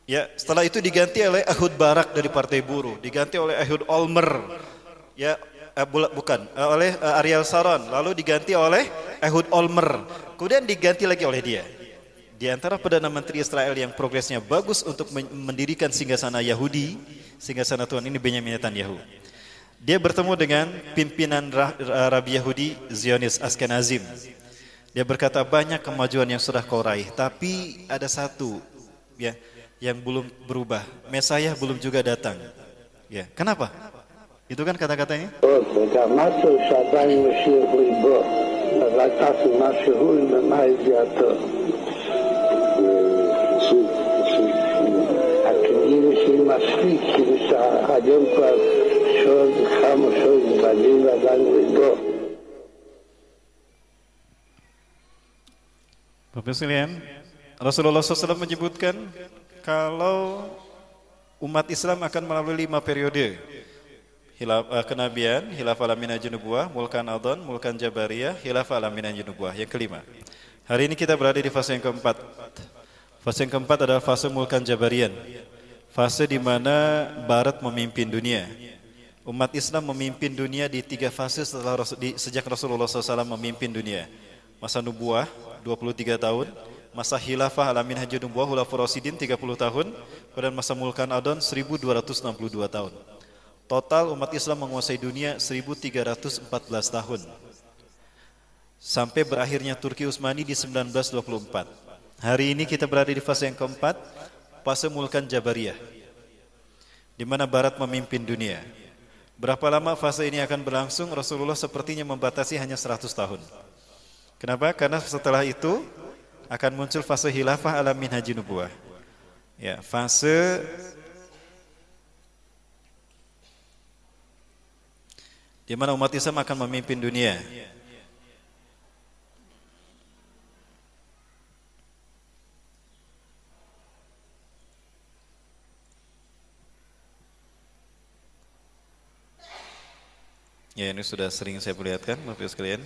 Speaker 2: Ya, setelah itu diganti oleh Ehud Barak dari Partai Buruh, diganti oleh Ehud Olmert, ya oleh Ariel Sharon, lalu diganti oleh Ehud Olmert, kemudian diganti lagi oleh dia. Di antara Perdana Menteri Israel yang progresnya bagus untuk mendirikan singgasana Yahudi, singgasana Tuhan ini Benyamin Netanyahu. Dia bertemu dengan pimpinan Rabi Yahudi Zionis Ashkenazim. Dia berkata banyak kemajuan yang sudah kau raih, tapi ada satu ya yang belum berubah. Mesayah belum juga datang. Ya, kenapa? Itu kan kata-katanya. Bapak sekalian, Rasulullah SAW menyebutkan kalau umat Islam akan melalui 5 periode. Kenabian, Khilafah Alaminah Junubuah, Mulkan Adhan, Mulkan Jabariyah, Khilafah Alaminah Junubuah. Yang kelima. Hari ini kita berada di fase yang keempat. Fase yang keempat adalah fase Mulkan Jabarian. Fase di mana Barat memimpin dunia. Umat Islam memimpin dunia di 3 fase sejak Rasulullah SAW memimpin dunia. Masa Nubuah 23 tahun, masa Khilafah Alaminah Junubuah Khulafaur Rasyidin 30 tahun, dan masa Mulkan Adhan 1262 tahun. Total umat Islam menguasai dunia 1314 tahun. Sampai berakhirnya Turki Utsmani di 1924. Hari ini kita berada di fase yang keempat, fase Mulkan Jabariyah, di mana Barat memimpin dunia. Berapa lama fase ini akan berlangsung? Rasulullah sepertinya membatasi hanya 100 tahun. Kenapa? Karena setelah itu akan muncul fase Khilafah ala Minhajin Nubuwah. Ya, fase di mana umat Islam akan memimpin dunia. Ya, ini sudah sering saya perlihatkan, Bapak Ibu sekalian.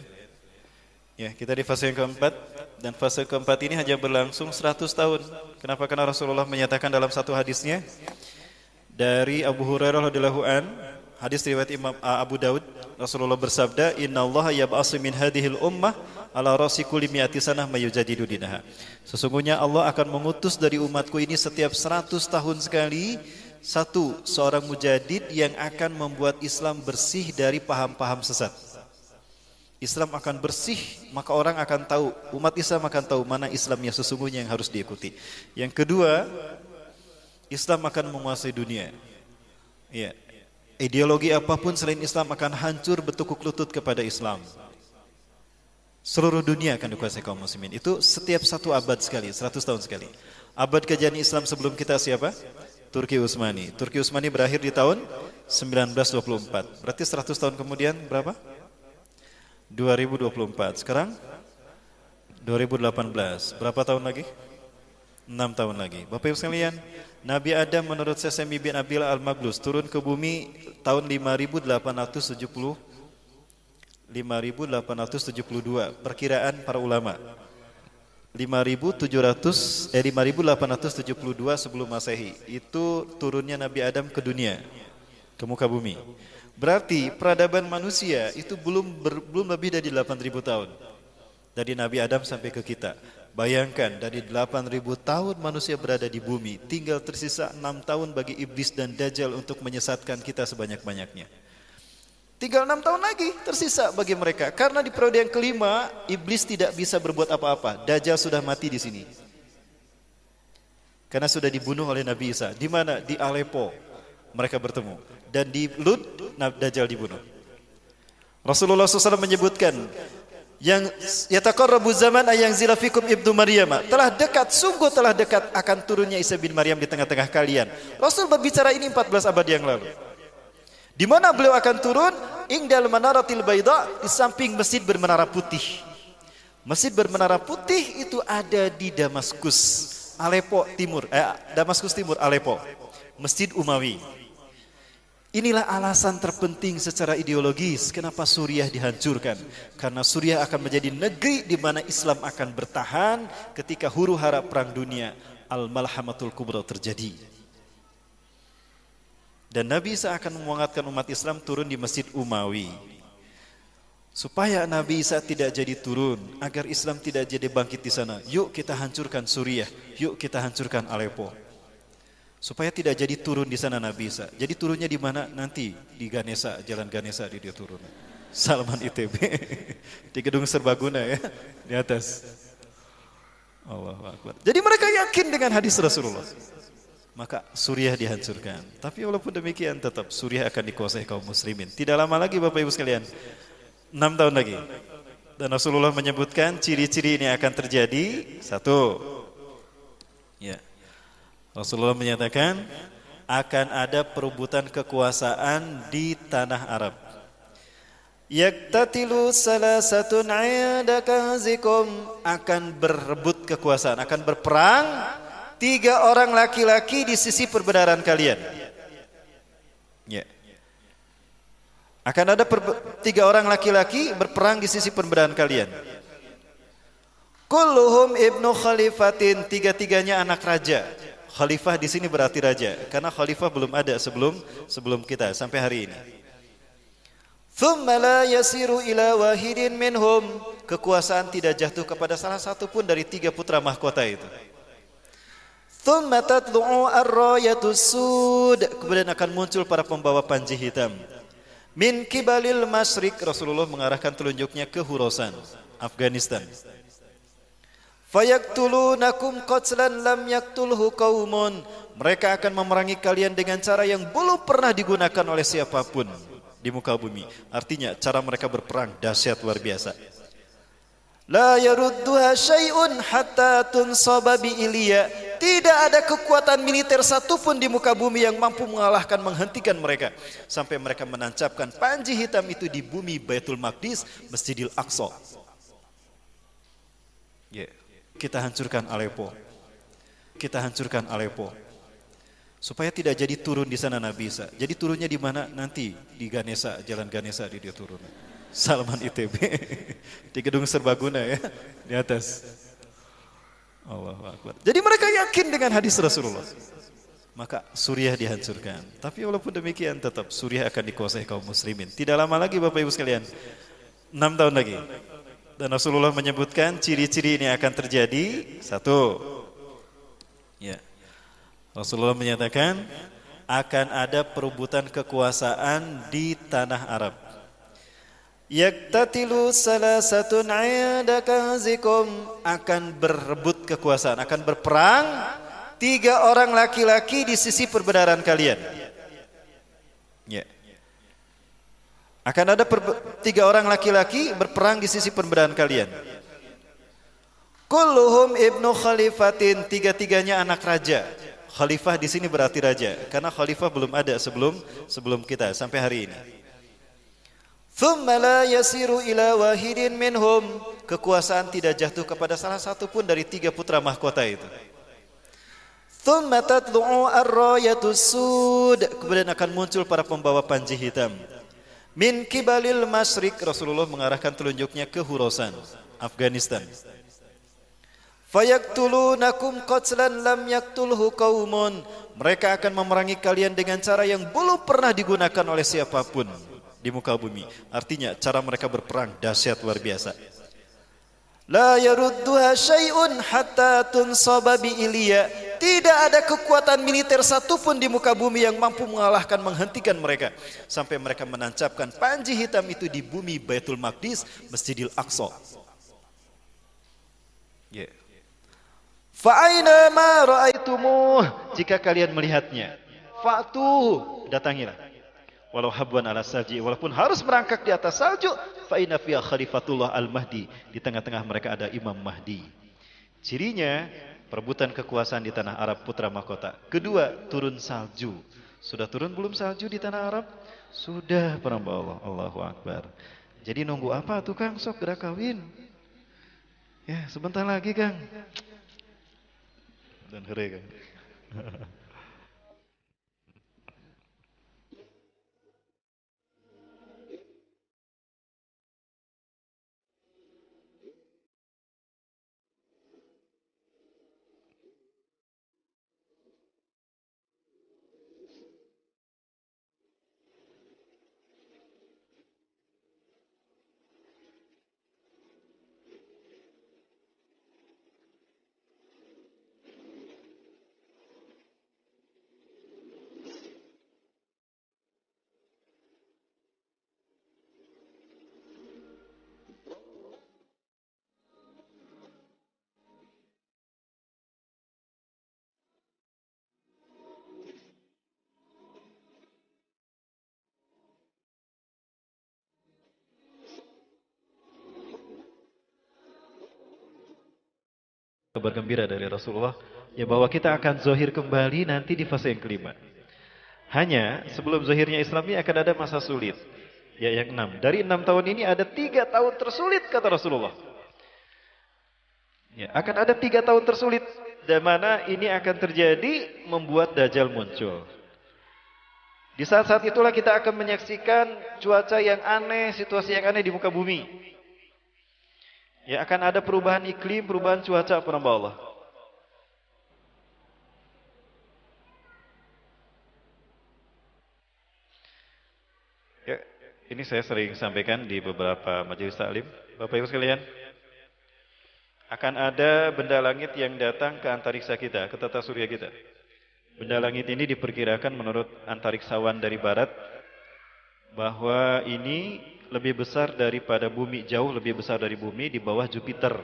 Speaker 2: Ya, kita di fase yang keempat, dan fase keempat ini hanya berlangsung 100 tahun. Kenapa? Karena Rasulullah menyatakan dalam satu hadisnya dari Abu Hurairah radhiyallahu an, hadis riwayat Imam Abu Daud, Rasulullah bersabda, "Innallaha yab'atsu min hadhil ummah ala ra'si kulli mi'ati sanah mayujadidu dinaha." Sesungguhnya Allah akan mengutus dari umatku ini setiap 100 tahun sekali seorang mujadid yang akan membuat Islam bersih dari paham-paham sesat. Islam akan bersih, maka orang akan tahu, umat Islam akan tahu mana Islamnya sesungguhnya yang harus diikuti. Yang kedua, Islam akan menguasai dunia. Ya. Ideologi apapun selain Islam akan hancur bertekuk lutut kepada Islam. Seluruh dunia akan dikuasai kaum muslimin. Itu setiap satu abad sekali, 100 tahun sekali. Abad kejayaan Islam sebelum kita siapa? Turki Utsmani. Turki Utsmani berakhir di tahun 1924. Berarti 100 tahun kemudian berapa? 2024. Sekarang 2018. Berapa tahun lagi? 6 tahun lagi. Bapak Ibu sekalian, Nabi Adam menurut Sesemi bin Abil Al-Maglus turun ke bumi tahun 5872. Perkiraan para ulama. 5872 sebelum Masehi. Itu turunnya Nabi Adam ke dunia, ke muka bumi. Berarti peradaban manusia itu belum lebih dari 8.000 tahun. Dari Nabi Adam sampai ke kita. Bayangkan dari 8.000 tahun manusia berada di bumi, tinggal tersisa 6 tahun bagi iblis dan dajjal untuk menyesatkan kita sebanyak-banyaknya. Tinggal 6 tahun lagi tersisa bagi mereka. Karena di periode yang kelima, iblis tidak bisa berbuat apa-apa. Dajjal sudah mati di sini. Karena sudah dibunuh oleh Nabi Isa. Di mana? Di Aleppo mereka bertemu. Dan di Lud, Dajjal dibunuh. Rasulullah SAW menyebutkan, yang yataqarrabu zaman ayang zilafikum ibnu Maryam, telah dekat, sungguh telah dekat akan turunnya Isa bin Maryam di tengah-tengah kalian. Rasul berbicara ini 14 abad yang lalu. Di mana beliau akan turun? Ingdal manaratil baida, di samping masjid bermenara putih. Masjid bermenara putih itu ada di Damaskus, Aleppo Timur, Damaskus Timur, Aleppo. Masjid Umawi. Inilah alasan terpenting secara ideologis kenapa Suriah dihancurkan. Karena Suriah akan menjadi negeri di mana Islam akan bertahan ketika huru-hara perang dunia Al-Malhamatul Kubra terjadi. Dan Nabi Isa akan memangatkan umat Islam turun di Masjid Umawi. Supaya Nabi Isa tidak jadi turun, agar Islam tidak jadi bangkit di sana. Yuk kita hancurkan Suriah, yuk kita hancurkan Aleppo. Supaya tidak jadi turun di sana Nabi Isa. Jadi turunnya di mana? Nanti di Ganesa, Jalan Ganesa dia turun. Salman ITB. Di gedung serbaguna ya, di atas. Allahu Akbar. Jadi mereka yakin dengan hadis Rasulullah. Maka Suriah dihancurkan. Tapi walaupun demikian tetap Suriah akan dikuasai kaum muslimin. Tidak lama lagi Bapak Ibu sekalian. 6 tahun lagi. Dan Rasulullah menyebutkan ciri-ciri ini akan terjadi. 1. Ya. Rasulullah menyatakan akan ada perebutan kekuasaan di tanah Arab. Yaktatilu salasatun 'inda kanzikum, akan berebut kekuasaan, akan berperang 3 orang laki-laki di sisi perbenaran kalian. Ya. Akan ada 3 orang laki-laki berperang di sisi perbenaran kalian. Kulluhum ibnu khalifatin, 3-tiganya anak raja. Khalifah di sini berarti raja, karena khalifah belum ada sebelum kita sampai hari ini. Thumma la yasiru ila wahidin minhum, kekuasaan tidak jatuh kepada salah satu pun dari 3 putra mahkota itu. Thumma tatlu'u ar-rayatus sud, kemudian akan muncul para pembawa panji hitam. Min kibalil masyriq, Rasulullah mengarahkan telunjuknya ke Khurasan, Afghanistan. Fayaktulunakum qatlan lam yaktulhu qaumun, mereka akan memerangi kalian dengan cara yang belum pernah digunakan oleh siapapun di muka bumi. Artinya cara mereka berperang dahsyat luar biasa. La yarudduha syai'un hatta tunsaba bi Iliya, tidak ada kekuatan militer satupun di muka bumi yang mampu mengalahkan, menghentikan mereka sampai mereka menancapkan panji hitam itu di bumi Baitul Maqdis, Masjidil Aqsa. Kita hancurkan Aleppo. Kita hancurkan Aleppo. Supaya tidak jadi turun di sana Nabi Isa. Jadi turunnya di mana? Nanti di Ganesha, Jalan Ganesha dia turun. Salman ITB. Di gedung serbaguna ya, di atas. Allahu Akbar. Jadi mereka yakin dengan hadis Rasulullah. Maka Suriah dihancurkan. Tapi walaupun demikian tetap Suriah akan dikuasai kaum muslimin. Tidak lama lagi Bapak Ibu sekalian. 6 tahun lagi. Dan Rasulullah menyebutkan ciri-ciri ini akan terjadi. 1. Ya. Rasulullah menyatakan akan ada perebutan kekuasaan di tanah Arab. Yaktatilu salasatun 'inda kanzikum, akan berebut kekuasaan, akan berperang 3 orang laki-laki di sisi perbenaran kalian. Ya. Akan ada 3 orang laki-laki berperang di sisi perbenaran kalian. Kulluhum ibnu khalifatin, 3-tiganya anak raja. Khalifah di sini berarti raja, karena khalifah belum ada sebelum kita sampai hari ini. Thumma la yasiru ila wahidin minhum, kekuasaan tidak jatuh kepada salah satu pun dari 3 putra mahkota itu. Thumma tatlu'u ar-rayatus sud, kemudian akan muncul para pembawa panji hitam. Min kibalil masyriq, Rasulullah mengarahkan telunjuknya ke Khurasan, Afghanistan. Fayaktulunakum qatlan lam yaktulhu qaumun, mereka akan memerangi kalian dengan cara yang belum pernah digunakan oleh siapapun di muka bumi. Artinya cara mereka berperang dahsyat luar biasa. La yarudduha syai'un hatta tunsaba bi Iliya, tidak ada kekuatan militer satupun di muka bumi yang mampu mengalahkan, menghentikan mereka sampai mereka menancapkan panji hitam itu di bumi Baitul Maqdis, Masjidil Aqsa. Yeah. Fa'aina ma ra'aitumuh, jika kalian melihatnya, fa'tuhu, datangilah. Walau habwan ala salji, walaupun harus merangkak di atas salju, fa'ina fiha khalifatullah al-mahdi, di tengah-tengah mereka ada Imam Mahdi. Cirinya perebutan kekuasaan di tanah Arab putra mahkota. Kedua, turun salju. Sudah turun belum salju di tanah Arab? Sudah, para Allah. Allahu Akbar. Jadi nunggu apa tuh Kang? Sok gerak kawin. Ya, sebentar lagi Kang. Dan hore Kang. Kabar gembira dari Rasulullah ya bahwa kita akan zohir kembali nanti di fase yang kelima. Hanya sebelum zohirnya Islam ini akan ada masa sulit, ya yang 6. Dari 6 tahun ini ada 3 tahun tersulit kata Rasulullah. Ya, akan ada 3 tahun tersulit, dan mana ini akan terjadi membuat Dajjal muncul. Di saat-saat itulah kita akan menyaksikan cuaca yang aneh, situasi yang aneh di muka bumi. Ya, akan ada perubahan iklim, perubahan cuaca penambah Allah. Ya, ini saya sering sampaikan di beberapa majelis taklim, Bapak Ibu sekalian. Akan ada benda langit yang datang ke antariksa kita, ke tata surya kita. Benda langit ini diperkirakan menurut antariksawan dari barat bahwa ini lebih besar daripada bumi, jauh lebih besar dari bumi, di bawah Jupiter.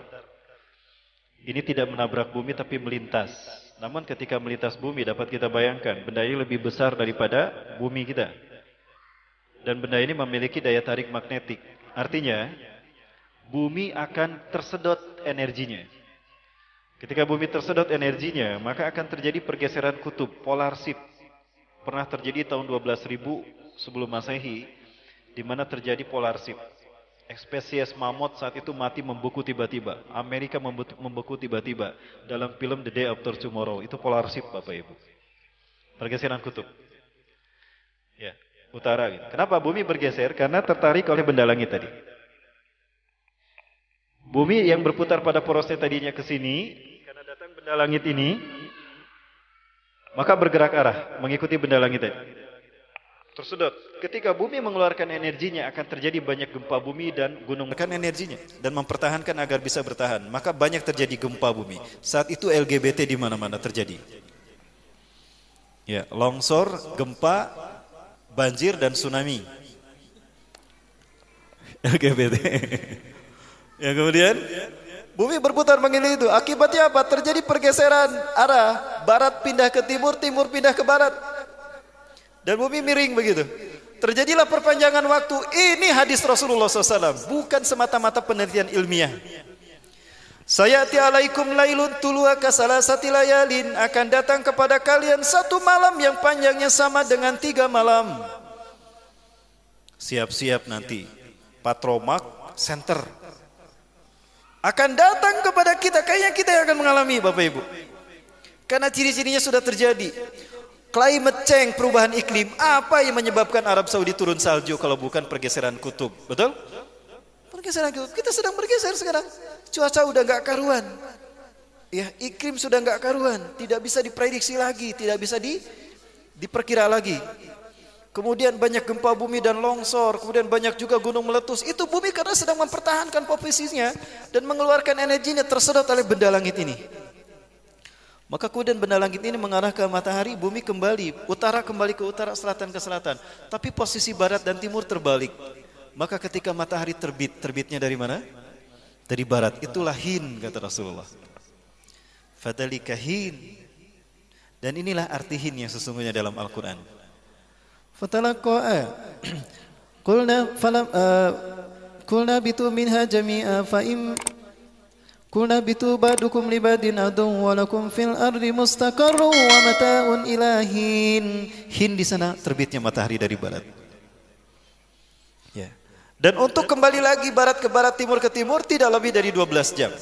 Speaker 2: Ini tidak menabrak bumi tapi melintas. Namun ketika melintas bumi dapat kita bayangkan benda ini lebih besar daripada bumi kita. Dan benda ini memiliki daya tarik magnetik. Artinya bumi akan tersedot energinya. Ketika bumi tersedot energinya, maka akan terjadi pergeseran kutub, polar shift. Pernah terjadi tahun 12.000 sebelum Masehi, di mana terjadi polar shift. Spesies mamut saat itu mati membeku tiba-tiba. Amerika membeku tiba-tiba dalam film The Day After Tomorrow. Itu polar shift Bapak Ibu. Pergeseran kutub. Ya, utara gitu. Kenapa bumi bergeser? Karena tertarik oleh benda langit tadi. Bumi yang berputar pada porosnya tadinya ke sini, karena datang benda langit ini, maka bergerak arah mengikuti benda langit tadi. Tersedot. Ketika bumi mengeluarkan energinya akan terjadi banyak gempa bumi dan gunung mengeluarkan energinya dan mempertahankan agar bisa bertahan. Maka banyak terjadi gempa bumi. Saat itu LGBT di mana-mana terjadi. Ya, longsor, gempa, banjir dan tsunami. LGBT. Ya, kemudian bumi berputar mengelilingi itu. Akibatnya apa? Terjadi pergeseran arah. Barat pindah ke timur, timur pindah ke barat. Dan bumi miring begitu. Terjadilah perpanjangan waktu. Ini hadis Rasulullah SAW. Bukan semata-mata penelitian ilmiah. Sayati alaikum lailun tulu'a kasalasati layalin. Akan datang kepada kalian satu malam yang panjangnya sama dengan 3 malam. Siap-siap nanti. Patromak Center akan datang kepada kita. Kayaknya kita yang akan mengalami, Bapak Ibu. Karena ciri-cirinya sudah terjadi. Climate change, perubahan iklim. Apa yang menyebabkan Arab Saudi turun salju kalau bukan pergeseran kutub? Betul? Pergeseran kutub. Kita sedang bergeser sekarang. Cuaca udah gak karuan. Ya, iklim sudah gak karuan. Tidak bisa diprediksi lagi. Tidak bisa diperkira lagi. Kemudian banyak gempa bumi dan longsor. Kemudian banyak juga gunung meletus. Itu bumi karena sedang mempertahankan posisinya dan mengeluarkan energinya tersedot oleh benda langit ini. Maka kemudian benda langit ini mengarah ke matahari, bumi kembali. Utara kembali ke utara, selatan ke selatan. Tapi posisi barat dan timur terbalik. Maka ketika matahari terbit, terbitnya dari mana? Dari barat. Itulah hin, kata Rasulullah. Fadhalika hin. Dan inilah arti hin yang sesungguhnya dalam Al-Quran. Fatalaqqa qulna bitu minha jami'a fa im qulna bitu ba'dukum li ba'din adun wa lakum fil ardi mustaqarrun wa mata'un ilahin. Hin di sana terbitnya matahari dari barat. Ya. Dan untuk kembali lagi barat ke barat, timur ke timur tidak lebih dari 12 jam.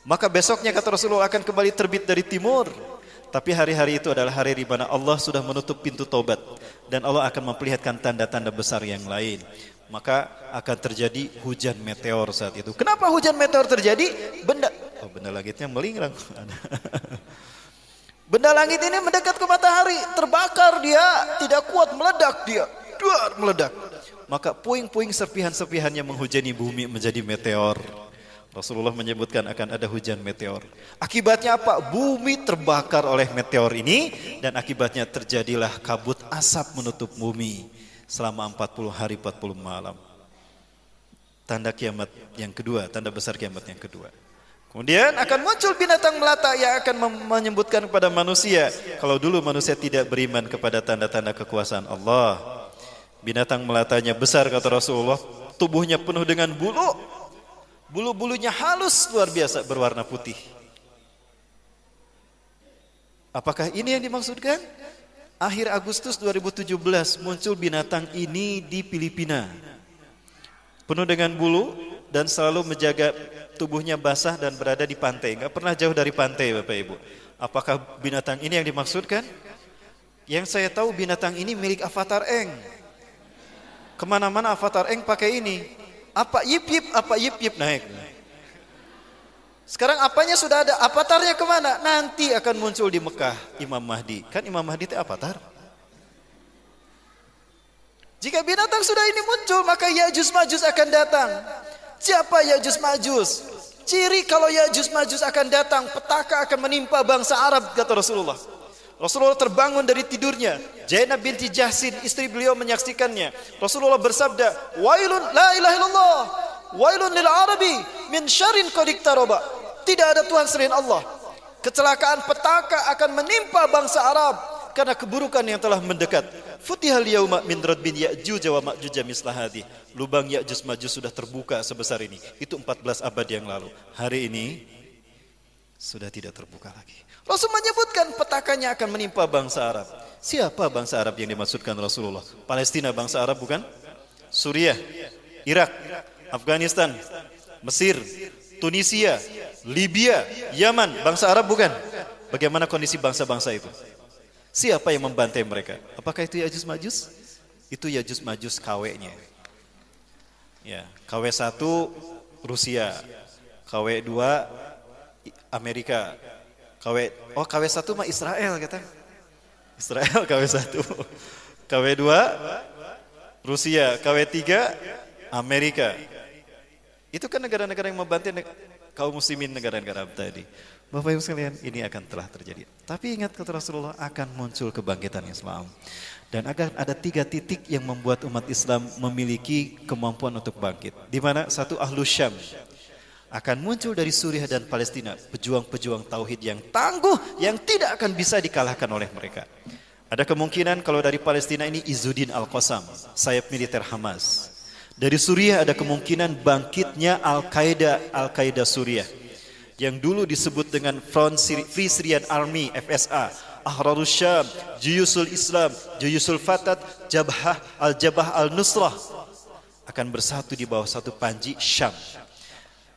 Speaker 2: Maka besoknya kata Rasulullah akan kembali terbit dari timur. Tapi hari-hari itu adalah hari di mana Allah sudah menutup pintu taubat dan Allah akan memperlihatkan tanda-tanda besar yang lain. Maka akan terjadi hujan meteor saat itu. Kenapa hujan meteor terjadi? Benda langitnya melingkar. Benda langit ini mendekat ke matahari, terbakar dia, tidak kuat, meledak dia. Meledak. Maka puing-puing serpihan-serpihannya menghujani bumi menjadi meteor. Rasulullah menyebutkan akan ada hujan meteor. Akibatnya apa? Bumi terbakar oleh meteor ini dan akibatnya terjadilah kabut asap menutup bumi selama 40 hari 40 malam. Tanda kiamat yang kedua, tanda besar kiamat yang kedua. Kemudian akan muncul binatang melata yang akan menyebutkan kepada manusia. Kalau dulu manusia tidak beriman kepada tanda-tanda kekuasaan Allah. Binatang melatanya besar kata Rasulullah, tubuhnya penuh dengan bulu. Bulu-bulunya halus luar biasa berwarna putih. Apakah ini yang dimaksudkan? Akhir Agustus 2017 muncul binatang ini di Filipina. Penuh dengan bulu dan selalu menjaga tubuhnya basah dan berada di pantai. Enggak pernah jauh dari pantai, Bapak Ibu. Apakah binatang ini yang dimaksudkan? Yang saya tahu binatang ini milik Avatar Eng. Kemana-mana Avatar Eng pakai ini. Apa yip naik. Sekarang apanya sudah ada, avatarnya kemana? Nanti akan muncul di Mekah Imam Mahdi. Kan Imam Mahdi itu avatar. Jika binatang sudah ini muncul, maka Ya'juj Ma'juj akan datang. Siapa Ya'juj Ma'juj? Ciri kalau Ya'juj Ma'juj akan datang, petaka akan menimpa bangsa Arab, kata Rasulullah. Rasulullah terbangun dari tidurnya. Zainab binti Jahsin, istri beliau menyaksikannya. Rasulullah bersabda, "Wailun la ilaha illallah, wailun lil arabi min syarrin qad iqtaraba." Tidak ada Tuhan selain Allah. Kecelakaan petaka akan menimpa bangsa Arab karena keburukan yang telah mendekat. Futihal yauma min radbin Ya'juj wa Ma'juj mislah hadhi. Lubang Ya'juj Ma'juj sudah terbuka sebesar ini. Itu 14 abad yang lalu. Hari ini sudah tidak terbuka lagi. Rasul menyebutkan petakanya akan menimpa bangsa Arab. Siapa bangsa Arab yang dimaksudkan Rasulullah? Palestina bangsa Arab bukan? Suriah, Irak, Afghanistan, Mesir, Tunisia, Libya, Yaman, bangsa Arab bukan? Bagaimana kondisi bangsa-bangsa itu? Siapa yang membantai mereka? Apakah itu Yajuj Majus? Itu Yajuj Majus KW-nya. Ya, KW1 Rusia, KW2 Amerika, KW1 mah Israel kata. Israel KW1. KW2 Rusia, KW3 Amerika. Itu kan negara-negara yang membantai kaum muslimin negara-negara tadi. Bapak Ibu sekalian, ini akan telah terjadi. Tapi ingat kata Rasulullah, akan muncul kebangkitan Islam. Dan akan ada 3 titik yang membuat umat Islam memiliki kemampuan untuk bangkit. Di mana? Satu, Ahlus Syam. Akan muncul dari Suriah dan Palestina pejuang-pejuang tauhid yang tangguh, yang tidak akan bisa dikalahkan oleh mereka. Ada kemungkinan kalau dari Palestina ini Izzuddin Al-Qassam, sayap militer Hamas. Dari Suriah ada kemungkinan bangkitnya Al-Qaeda Suriah, yang dulu disebut dengan Front Free Syrian Army FSA, Ahrarus Syam, Juyusul Islam, Juyusul Fatat, Jabhah Al-Nusrah akan bersatu di bawah satu panji Syam.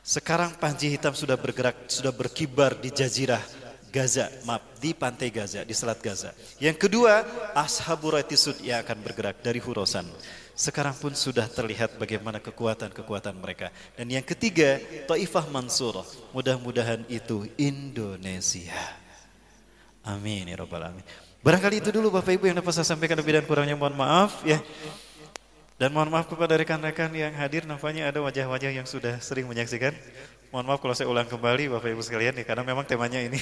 Speaker 2: Sekarang panji hitam sudah bergerak, sudah berkibar di Jazirah Gaza, di pantai Gaza, di Selat Gaza. Yang kedua, Ashabul Ratisud yang akan bergerak dari Khurasan. Sekarang pun sudah terlihat bagaimana kekuatan-kekuatan mereka. Dan yang ketiga, Taifah Mansurah. Mudah-mudahan itu Indonesia. Amin ya rabbal alamin. Barangkali itu dulu Bapak Ibu yang dapat saya sampaikan, lebih dan kurangnya mohon maaf ya. Dan mohon maaf kepada rekan-rekan yang hadir, nampaknya ada wajah-wajah yang sudah sering menyaksikan. Mohon maaf kalau saya ulang kembali Bapak Ibu sekalian ya, karena memang temanya ini.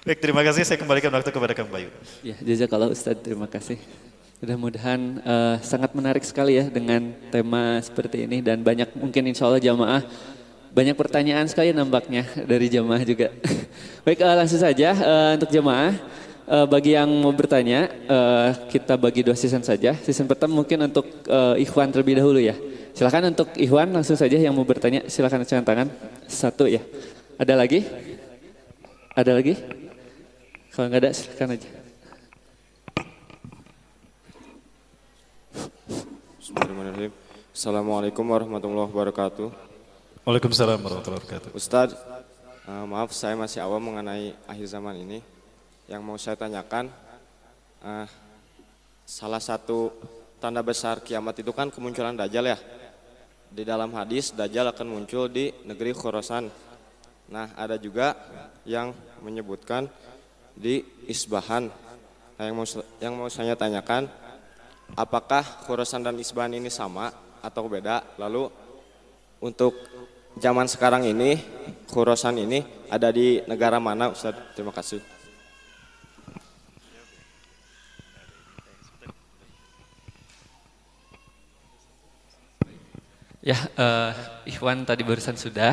Speaker 2: Baik, terima kasih, saya kembalikan waktu kepada Kang Bayu.
Speaker 5: Ya, jazakallah Ustadz, terima kasih. Mudah-mudahan sangat menarik sekali ya dengan tema seperti ini, dan banyak mungkin insya Allah jamaah banyak pertanyaan sekali nampaknya dari jamaah juga. Baik, langsung saja untuk jamaah. Bagi yang mau bertanya, kita bagi 2 season saja. Season pertama mungkin untuk Ikhwan terlebih dahulu ya. Silakan untuk Ikhwan langsung saja yang mau bertanya, silakan angkat tangan. 1 ya. Ada lagi? Ada lagi? Kalau nggak ada silakan aja.
Speaker 6: Bismillahirrahmanirrahim. Assalamualaikum warahmatullahi wabarakatuh.
Speaker 2: Waalaikumsalam warahmatullahi wabarakatuh.
Speaker 6: Ustadz, maaf saya masih awam mengenai akhir zaman ini. Yang mau saya tanyakan, salah satu tanda besar kiamat itu kan kemunculan Dajjal ya. Di dalam hadis Dajjal akan muncul di negeri Khurasan. Nah, ada juga yang menyebutkan di Isbahan. Nah, yang mau saya tanyakan, apakah Khurasan dan Isbahan ini sama atau beda? Lalu untuk zaman sekarang ini, Khurasan ini ada di negara mana, Ustaz? Terima kasih.
Speaker 5: Ya, Ikhwan tadi barusan sudah.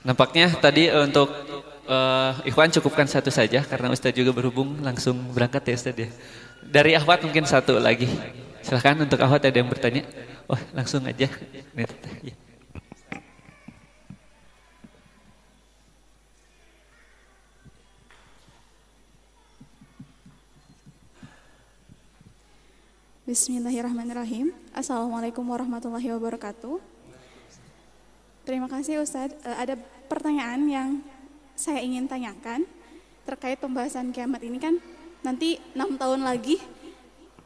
Speaker 5: Nampaknya tadi untuk Ikhwan cukupkan 1 saja karena Ustadz juga berhubung langsung berangkat ya Ustadz ya. Dari Ahwat mungkin 1 lagi. Silahkan untuk Ahwat, ada yang bertanya. Oh, langsung aja. Ya.
Speaker 7: Bismillahirrahmanirrahim. Assalamualaikum warahmatullahi wabarakatuh. Terima kasih Ustadz. Ada pertanyaan yang saya ingin tanyakan terkait pembahasan kiamat ini kan nanti 6 tahun lagi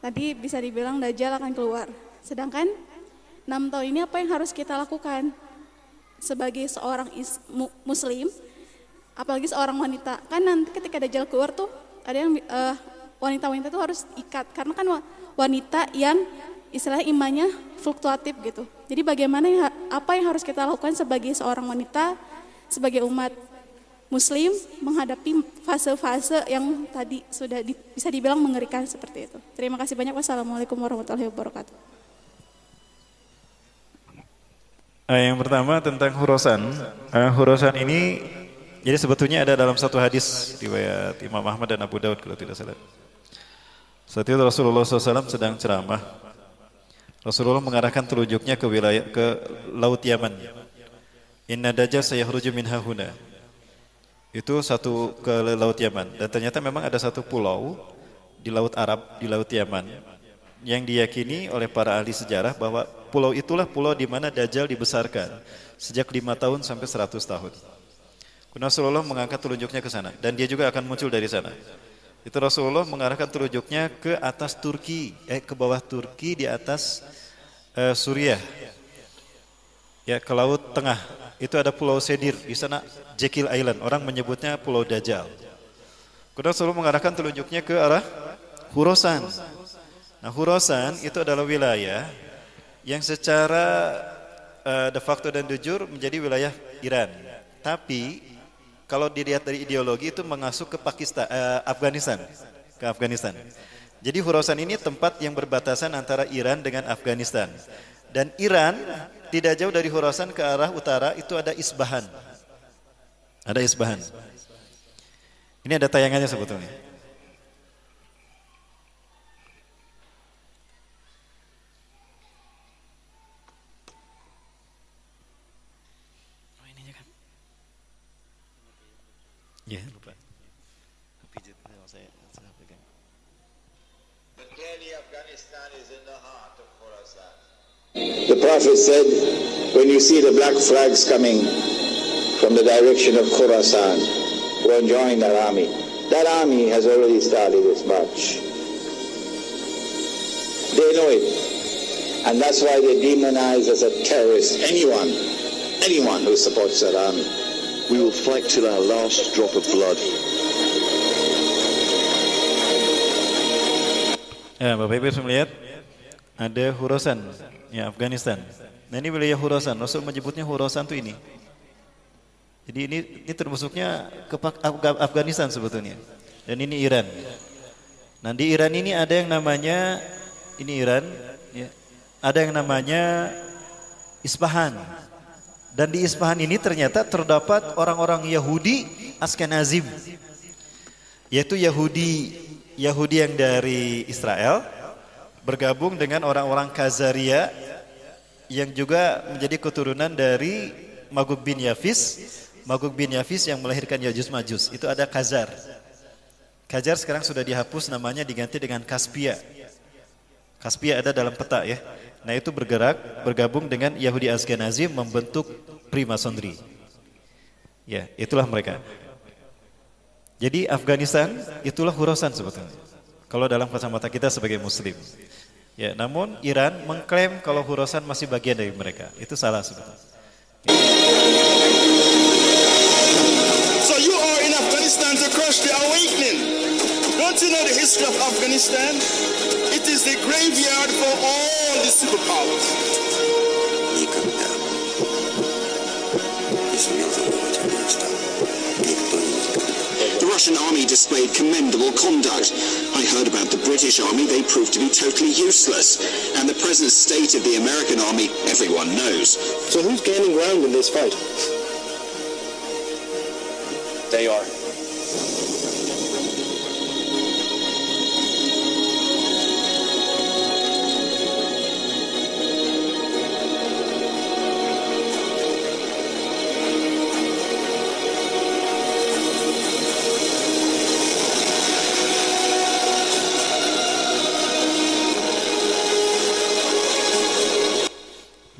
Speaker 7: tadi bisa dibilang Dajjal akan keluar. Sedangkan 6 tahun ini apa yang harus kita lakukan sebagai seorang muslim, apalagi seorang wanita. Kan nanti ketika Dajjal keluar tuh ada yang wanita-wanita tuh harus ikat karena kan wanita yang istilahnya imannya fluktuatif gitu. Jadi bagaimana apa yang harus kita lakukan sebagai seorang wanita, sebagai umat muslim menghadapi fase-fase yang tadi sudah bisa dibilang mengerikan seperti itu. Terima kasih banyak. Wassalamualaikum warahmatullahi wabarakatuh.
Speaker 2: Yang pertama tentang Khurasan. Khurasan ini jadi sebetulnya ada dalam satu hadis riwayat Imam Ahmad dan Abu Daud kalau tidak salah. Saat itu Rasulullah SAW sedang ceramah. Rasulullah mengarahkan telunjuknya ke laut Yaman. Inna Dajjal sayakhruju min hahuna. Itu satu ke laut Yaman. Dan ternyata memang ada satu pulau di laut Arab, di laut Yaman, yang diyakini oleh para ahli sejarah bahwa pulau itulah pulau di mana Dajjal dibesarkan sejak 5 tahun sampai 100 tahun. Rasulullah mengangkat telunjuknya ke sana dan dia juga akan muncul dari sana. Itu Rasulullah mengarahkan telunjuknya ke atas Turki, ke bawah Turki, di atas Suriah, ya, ke Laut Tengah. Itu ada Pulau Sedir, di sana Jekyll Island, orang menyebutnya Pulau Dajjal. Kemudian Rasulullah mengarahkan telunjuknya ke arah Khurasan. Nah, Khurasan itu adalah wilayah yang secara de facto dan de jure menjadi wilayah Iran. Tapi kalau dilihat dari ideologi itu mengasuh ke Pakistan, Afghanistan, ke Afghanistan. Jadi Khurasan ini tempat yang berbatasan antara Iran dengan Afghanistan. Dan Iran tidak jauh dari Khurasan ke arah utara itu ada Isbahan. Ada Isbahan. Ini ada tayangannya sebetulnya. Ya, lupa.
Speaker 8: The Prophet said, when you see the black flags coming from the direction of Khorasan, go and join that army. That army has already started its march. They know it. And that's why they demonize as a terrorist anyone who supports that army.
Speaker 9: We will fight till our last drop of blood.
Speaker 2: Ya, Bapak Ibu bisa melihat ada Khurasan, ya, Afghanistan. Nah, ini wilayah Khurasan. Rasul menyebutnya Khurasan itu ini. Jadi ini termasuknya ke Afghanistan sebetulnya. Dan ini Iran. Nah, di Iran ini ada yang namanya, ini Iran, ya, ada yang namanya Isfahan. Dan di Isfahan ini ternyata terdapat orang-orang Yahudi Askenazim, yaitu Yahudi yang dari Israel bergabung dengan orang-orang Khazaria yang juga menjadi keturunan dari Magog bin Yafis. Magog bin Yafis yang melahirkan Yajuj Majuj. Itu ada Khazar. Khazar sekarang sudah dihapus, namanya diganti dengan Kaspia. Kaspia ada dalam peta, ya. Nah, itu bergabung dengan Yahudi Ashkenazi membentuk Primasonry. Ya, itulah mereka. Jadi Afghanistan itulah Khurasan sebetulnya. Kalau dalam kacamata kita sebagai Muslim. Ya, namun Iran mengklaim kalau Khurasan masih bagian dari mereka. Itu salah sebetulnya.
Speaker 10: So you are in Afghanistan to crush the awakening. Don't you know the history of Afghanistan? It is the graveyard for all the superpowers.
Speaker 11: The Russian army displayed commendable conduct. I heard about the British army, they proved to be totally useless. And the present state of the American army, everyone knows.
Speaker 10: So who's gaining ground in this fight?
Speaker 11: They are.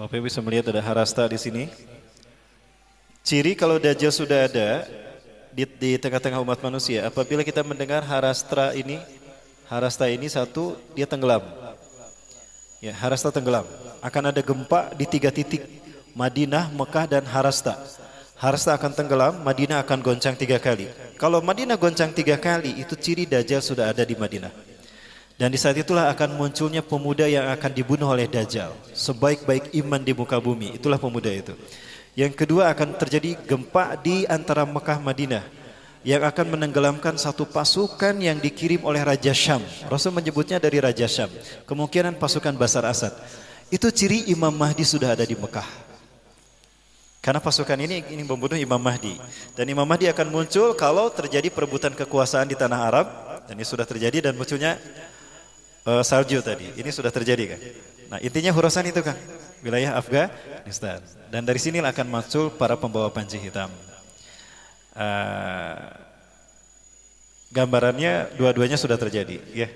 Speaker 2: Bapak bisa melihat ada harasta di sini. Ciri kalau Dajjal sudah ada di tengah-tengah umat manusia, apabila kita mendengar harasta ini satu, dia tenggelam. Ya, harasta tenggelam. Akan ada gempa di 3 titik, Madinah, Mekah, dan Harasta. Harasta akan tenggelam, Madinah akan goncang 3 kali. Kalau Madinah goncang 3 kali, itu ciri Dajjal sudah ada di Madinah. Dan di saat itulah akan munculnya pemuda yang akan dibunuh oleh Dajjal. Sebaik-baik iman di muka bumi, itulah pemuda itu. Yang kedua akan terjadi gempa di antara Mekah Madinah yang akan menenggelamkan satu pasukan yang dikirim oleh Raja Syam. Rasul menyebutnya dari Raja Syam. Kemungkinan pasukan Basar Asad. Itu ciri Imam Mahdi sudah ada di Mekah. Karena pasukan ini membunuh Imam Mahdi. Dan Imam Mahdi akan muncul kalau terjadi perebutan kekuasaan di tanah Arab. Dan ini sudah terjadi dan munculnya salju tadi. Ini sudah terjadi kan. Nah, intinya Khurasan itu kan wilayah Afghanistan. Dan dari sinilah akan muncul para pembawa panji hitam. Gambarannya dua-duanya sudah terjadi, ya.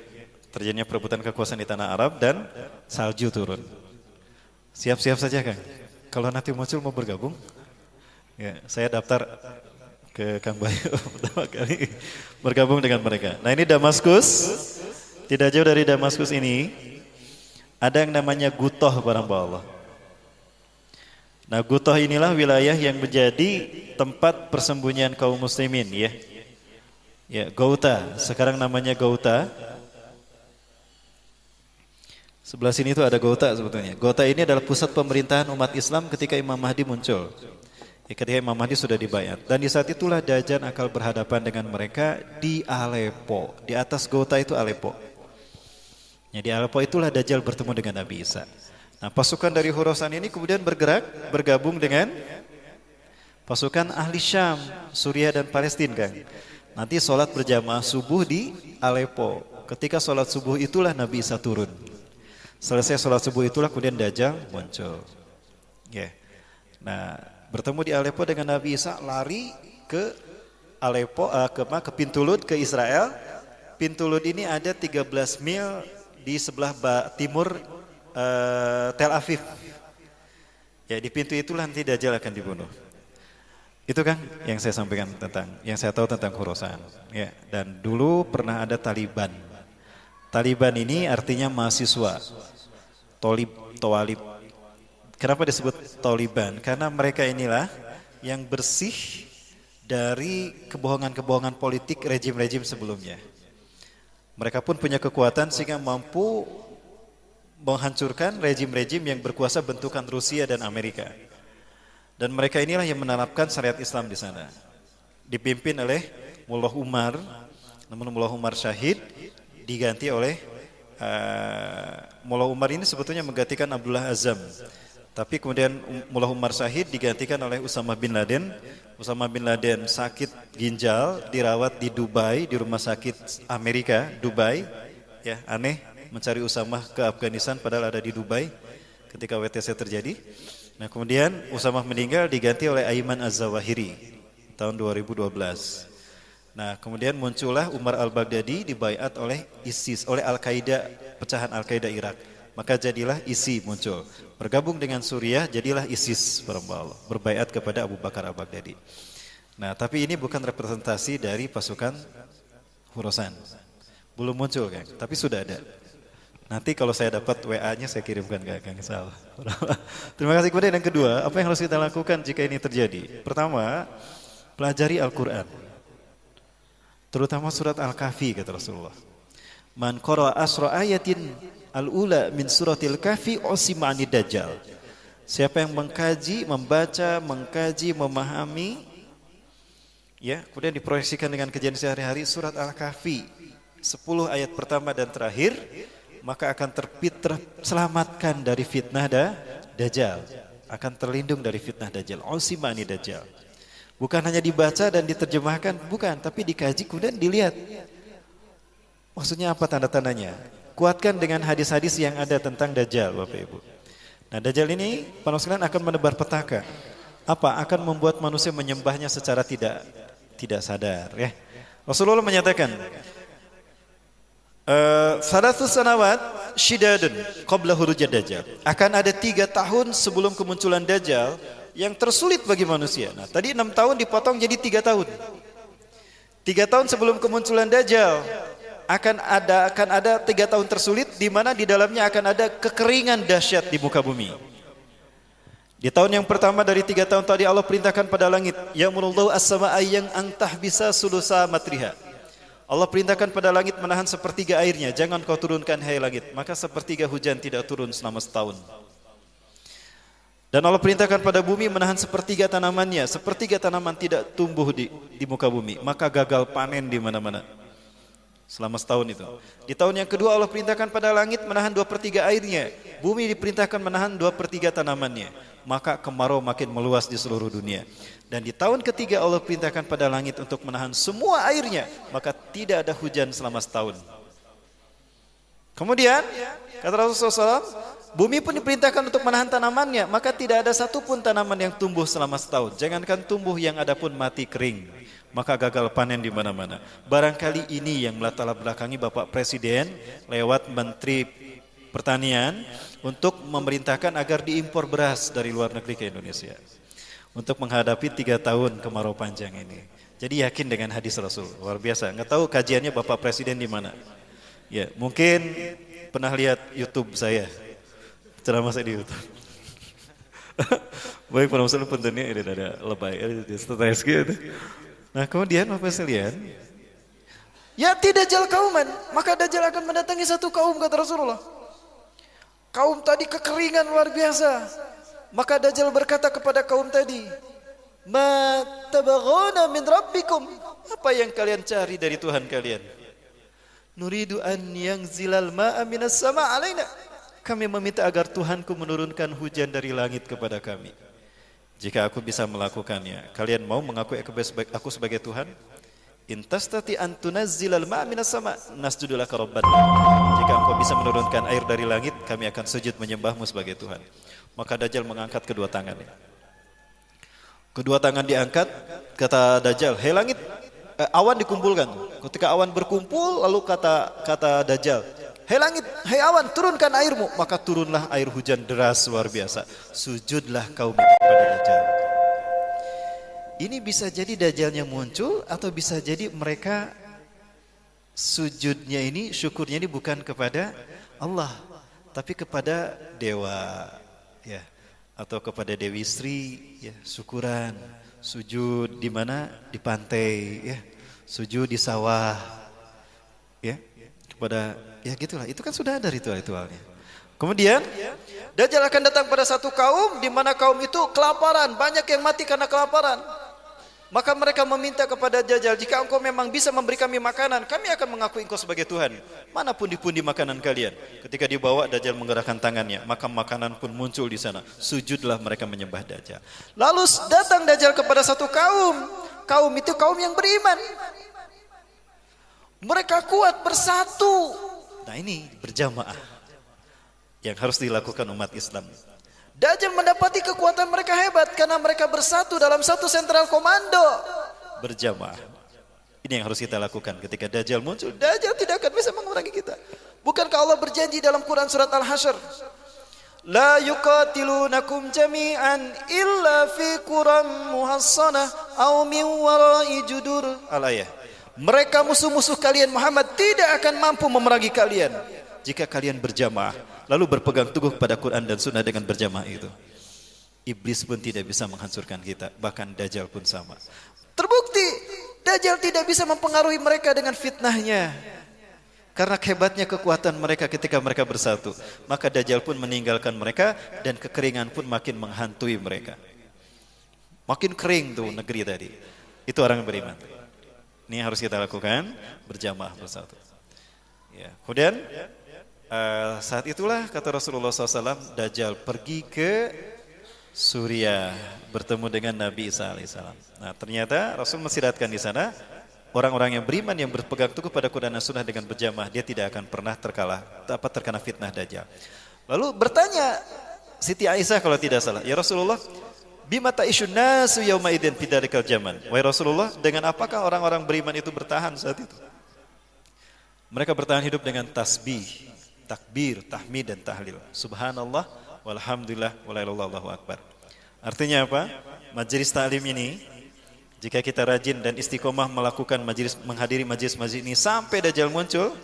Speaker 2: Terjadinya perebutan kekuasaan di tanah Arab dan salju turun. Siap-siap saja kan. Kalau nanti muncul mau bergabung, ya, saya daftar ke Kang Bayu pertama kali bergabung dengan mereka. Nah ini Damaskus, tidak jauh dari Damaskus ini ada yang namanya Gutoh barang Allah. Nah Gutoh inilah wilayah yang menjadi tempat persembunyian kaum muslimin ya. Ya Gauta, sekarang namanya Gauta. Sebelah sini itu ada Gauta sebetulnya. Gauta ini adalah pusat pemerintahan umat Islam ketika Imam Mahdi muncul. Ketika Imam Mahdi sudah dibayat. Dan di saat itulah Dajjal akan berhadapan dengan mereka di Aleppo. Di atas Gauta itu Aleppo. Ya, di Aleppo itulah Dajjal bertemu dengan Nabi Isa. Nah pasukan dari Khurasan ini kemudian bergerak, bergabung dengan pasukan ahli Syam, Suriah dan Palestina kan. Nanti sholat berjamaah subuh di Aleppo. Ketika sholat subuh itulah Nabi Isa turun. Selesai sholat subuh itulah kemudian Dajjal muncul. Ya. Nah bertemu di Aleppo dengan Nabi Isa, lari ke Aleppo, ke pintu Lud, ke Israel. Pintu Lud ini ada 13 mil di sebelah timur Tel Aviv. Ya di pintu itulah nanti Dajjal akan dibunuh. Itu kan yang saya sampaikan yang saya tahu tentang Khurasan. Ya, dan dulu pernah ada Taliban. Taliban ini artinya mahasiswa. Tawalib. Kenapa disebut Taliban? Karena mereka inilah yang bersih dari kebohongan-kebohongan politik rejim-rejim sebelumnya. Mereka pun punya kekuatan sehingga mampu menghancurkan rejim-rejim yang berkuasa bentukan Rusia dan Amerika. Dan mereka inilah yang menerapkan syariat Islam di sana. Dipimpin oleh Mullah Umar, namun Mullah Umar syahid, diganti oleh Mullah Umar ini sebetulnya menggantikan Abdullah Azam. Tapi kemudian Mullah Umar syahid digantikan oleh Usamah bin Laden. Usamah bin Laden sakit ginjal, dirawat di Dubai, di rumah sakit Amerika, Dubai. Ya, aneh mencari Usamah ke Afghanistan padahal ada di Dubai ketika WTC terjadi. Nah, kemudian Usamah meninggal diganti oleh Aiman Az-Zawahiri tahun 2012. Nah, kemudian muncullah Umar al-Baghdadi dibaiat oleh ISIS, oleh Al-Qaeda, pecahan Al-Qaeda Irak. Maka jadilah ISI muncul. Bergabung dengan Suriah jadilah ISIS berbaiat kepada Abu Bakar al-Baghdadi. Nah, tapi ini bukan representasi dari pasukan Khurasan. Belum muncul kan, tapi sudah ada. Nanti kalau saya dapat WA-nya saya kirimkan ke Kang Sal. Terima kasih. Kemudian yang kedua, apa yang harus kita lakukan jika ini terjadi? Pertama, pelajari Al-Quran. Terutama surat Al-Kahfi kata Rasulullah. Man qara'a asra ayatin al-ula min suratil kahfi usimani dajjal. Siapa yang mengkaji, membaca, mengkaji, memahami, ya, kemudian diproyeksikan dengan kejadian sehari-hari surat Al-Kahfi 10 ayat pertama dan terakhir, maka akan terselamatkan dari fitnah dajjal, akan terlindung dari fitnah dajjal. Usimani dajjal. Bukan hanya dibaca dan diterjemahkan, bukan, tapi dikaji kemudian dilihat. Maksudnya apa tanda-tandanya? Kuatkan dengan hadis-hadis yang ada tentang Dajjal, Bapak Ibu. Nah, Dajjal ini, para sekalian, akan menebar petaka. Apa? Akan membuat manusia menyembahnya secara tidak sadar. Ya. Rasulullah menyatakan, Salatus sanawat syidadun qabla hurujad Dajjal. Akan ada 3 tahun sebelum kemunculan Dajjal yang tersulit bagi manusia. Nah, tadi 6 tahun dipotong jadi 3 tahun. 3 tahun sebelum kemunculan Dajjal akan ada 3 tahun tersulit di mana di dalamnya akan ada kekeringan dahsyat di muka bumi. Di tahun yang pertama dari 3 tahun tadi Allah perintahkan pada langit, ya'murullahu as-samaa'a yang antah bisa sulusa matriha. Allah perintahkan pada langit menahan sepertiga airnya, jangan kau turunkan hai langit, maka sepertiga hujan tidak turun selama setahun. Dan Allah perintahkan pada bumi menahan sepertiga tanamannya, sepertiga tanaman tidak tumbuh di muka bumi, maka gagal panen di mana-mana. Selama setahun itu. Di tahun yang kedua Allah perintahkan pada langit menahan 2/3 airnya. Bumi diperintahkan menahan 2/3 tanamannya. Maka kemarau makin meluas di seluruh dunia. Dan di tahun ketiga Allah perintahkan pada langit untuk menahan semua airnya. Maka tidak ada hujan selama setahun. Kemudian kata Rasulullah SAW, bumi pun diperintahkan untuk menahan tanamannya. Maka tidak ada satupun tanaman yang tumbuh selama setahun. Jangankan tumbuh, yang ada pun mati kering. Maka gagal panen di mana-mana. Barangkali ini yang melatar belakangi Bapak Presiden lewat Menteri Pertanian untuk memerintahkan agar diimpor beras dari luar negeri ke Indonesia untuk menghadapi 3 tahun kemarau panjang ini. Jadi yakin dengan hadis Rasul, luar biasa. Nggak tahu kajiannya Bapak Presiden di mana. Ya, mungkin pernah lihat YouTube saya, ceramah saya di YouTube. Baik para muslim pentingnya ini ada lebay, stres gitu. Nah kemudian Bapak sekalian, ya'ti dajjal kauman, maka dajjal akan mendatangi satu kaum, kata Rasulullah. Kaum tadi kekeringan luar biasa. Maka dajjal berkata kepada kaum tadi, ma tabaghuna min rabbikum, apa yang kalian cari dari Tuhan kalian? Nuridu an yanzilal ma'a minas sama' alaina, kami meminta agar Tuhanku menurunkan hujan dari langit kepada kami. Jika aku bisa melakukannya, kalian mau mengakui aku sebagai Tuhan? Intastati an tunazzilal ma'a minas sama' nasjudu laka rabbana. Jika engkau bisa menurunkan air dari langit, kami akan sujud menyembahmu sebagai Tuhan. Maka Dajjal mengangkat kedua tangannya. Kedua tangan diangkat, kata Dajjal, hei langit, awan dikumpulkan. Ketika awan berkumpul, lalu kata Dajjal, hei langit, hei awan, turunkan airmu. Maka turunlah air hujan deras luar biasa. Sujudlah kaum itu kepada Dajjal. Ini bisa jadi Dajjalnya muncul, atau bisa jadi mereka sujudnya ini, syukurnya ini bukan kepada Allah, tapi kepada dewa, ya, atau kepada Dewi Sri, ya, syukuran, sujud di mana? Di pantai, ya, sujud di sawah, ya, kepada, ya gitulah. Itu kan sudah ada ritual-ritualnya. Kemudian Dajjal akan datang pada satu kaum di mana kaum itu kelaparan, banyak yang mati karena kelaparan. Maka mereka meminta kepada Dajjal, jika engkau memang bisa memberi kami makanan, kami akan mengakui engkau sebagai Tuhan. Mana pundi-pundi makanan kalian? Ketika dibawa, Dajjal menggerakkan tangannya, maka makanan pun muncul di sana. Sujudlah mereka menyembah Dajjal. Lalu datang Dajjal kepada satu kaum. Kaum itu kaum yang beriman. Mereka kuat bersatu. Nah ini berjamaah yang harus dilakukan umat Islam. Dajjal mendapati kekuatan mereka hebat karena mereka bersatu dalam satu sentral komando, berjamaah. Ini yang harus kita lakukan ketika Dajjal muncul. Dajjal tidak akan bisa mengurangi kita. Bukankah Allah berjanji dalam Quran surat Al-Hasyr, la yuqatilunakum jami'an illa fi quram muhassanah aw min wara'i judur. Al-ayah. Mereka musuh-musuh kalian Muhammad tidak akan mampu memerangi kalian jika kalian berjamaah, lalu berpegang teguh pada Quran dan Sunnah dengan berjamaah itu. Iblis pun tidak bisa menghancurkan kita, bahkan Dajjal pun sama. Terbukti, Dajjal tidak bisa mempengaruhi mereka dengan fitnahnya. Karena hebatnya kekuatan mereka ketika mereka bersatu. Maka Dajjal pun meninggalkan mereka dan kekeringan pun makin menghantui mereka. Makin kering tuh negeri tadi. Itu orang yang beriman. Ini yang harus kita lakukan, berjamaah bersatu. Ya. Kemudian saat itulah kata Rasulullah SAW, Dajjal pergi ke Suriah bertemu dengan Nabi Isa alaihissalam. Nah ternyata Rasul mensyiratkan di sana orang-orang yang beriman yang berpegang teguh pada Quran dan Sunnah dengan berjamaah, dia tidak akan pernah terkena fitnah Dajjal. Lalu bertanya Siti Aisyah kalau tidak salah, ya Rasulullah, bima ta'ishun nasu yauma idzin fi dzarikal zaman. Wahai Rasulullah, dengan apakah orang-orang beriman itu bertahan saat itu? Mereka bertahan hidup dengan tasbih, takbir, tahmid dan tahlil. Subhanallah, walhamdulillah, walailallahu akbar. Artinya apa? Majelis ta'lim ini, jika kita rajin dan istiqomah melakukan majelis, menghadiri majelis-majelis ini sampai Dajjal muncul,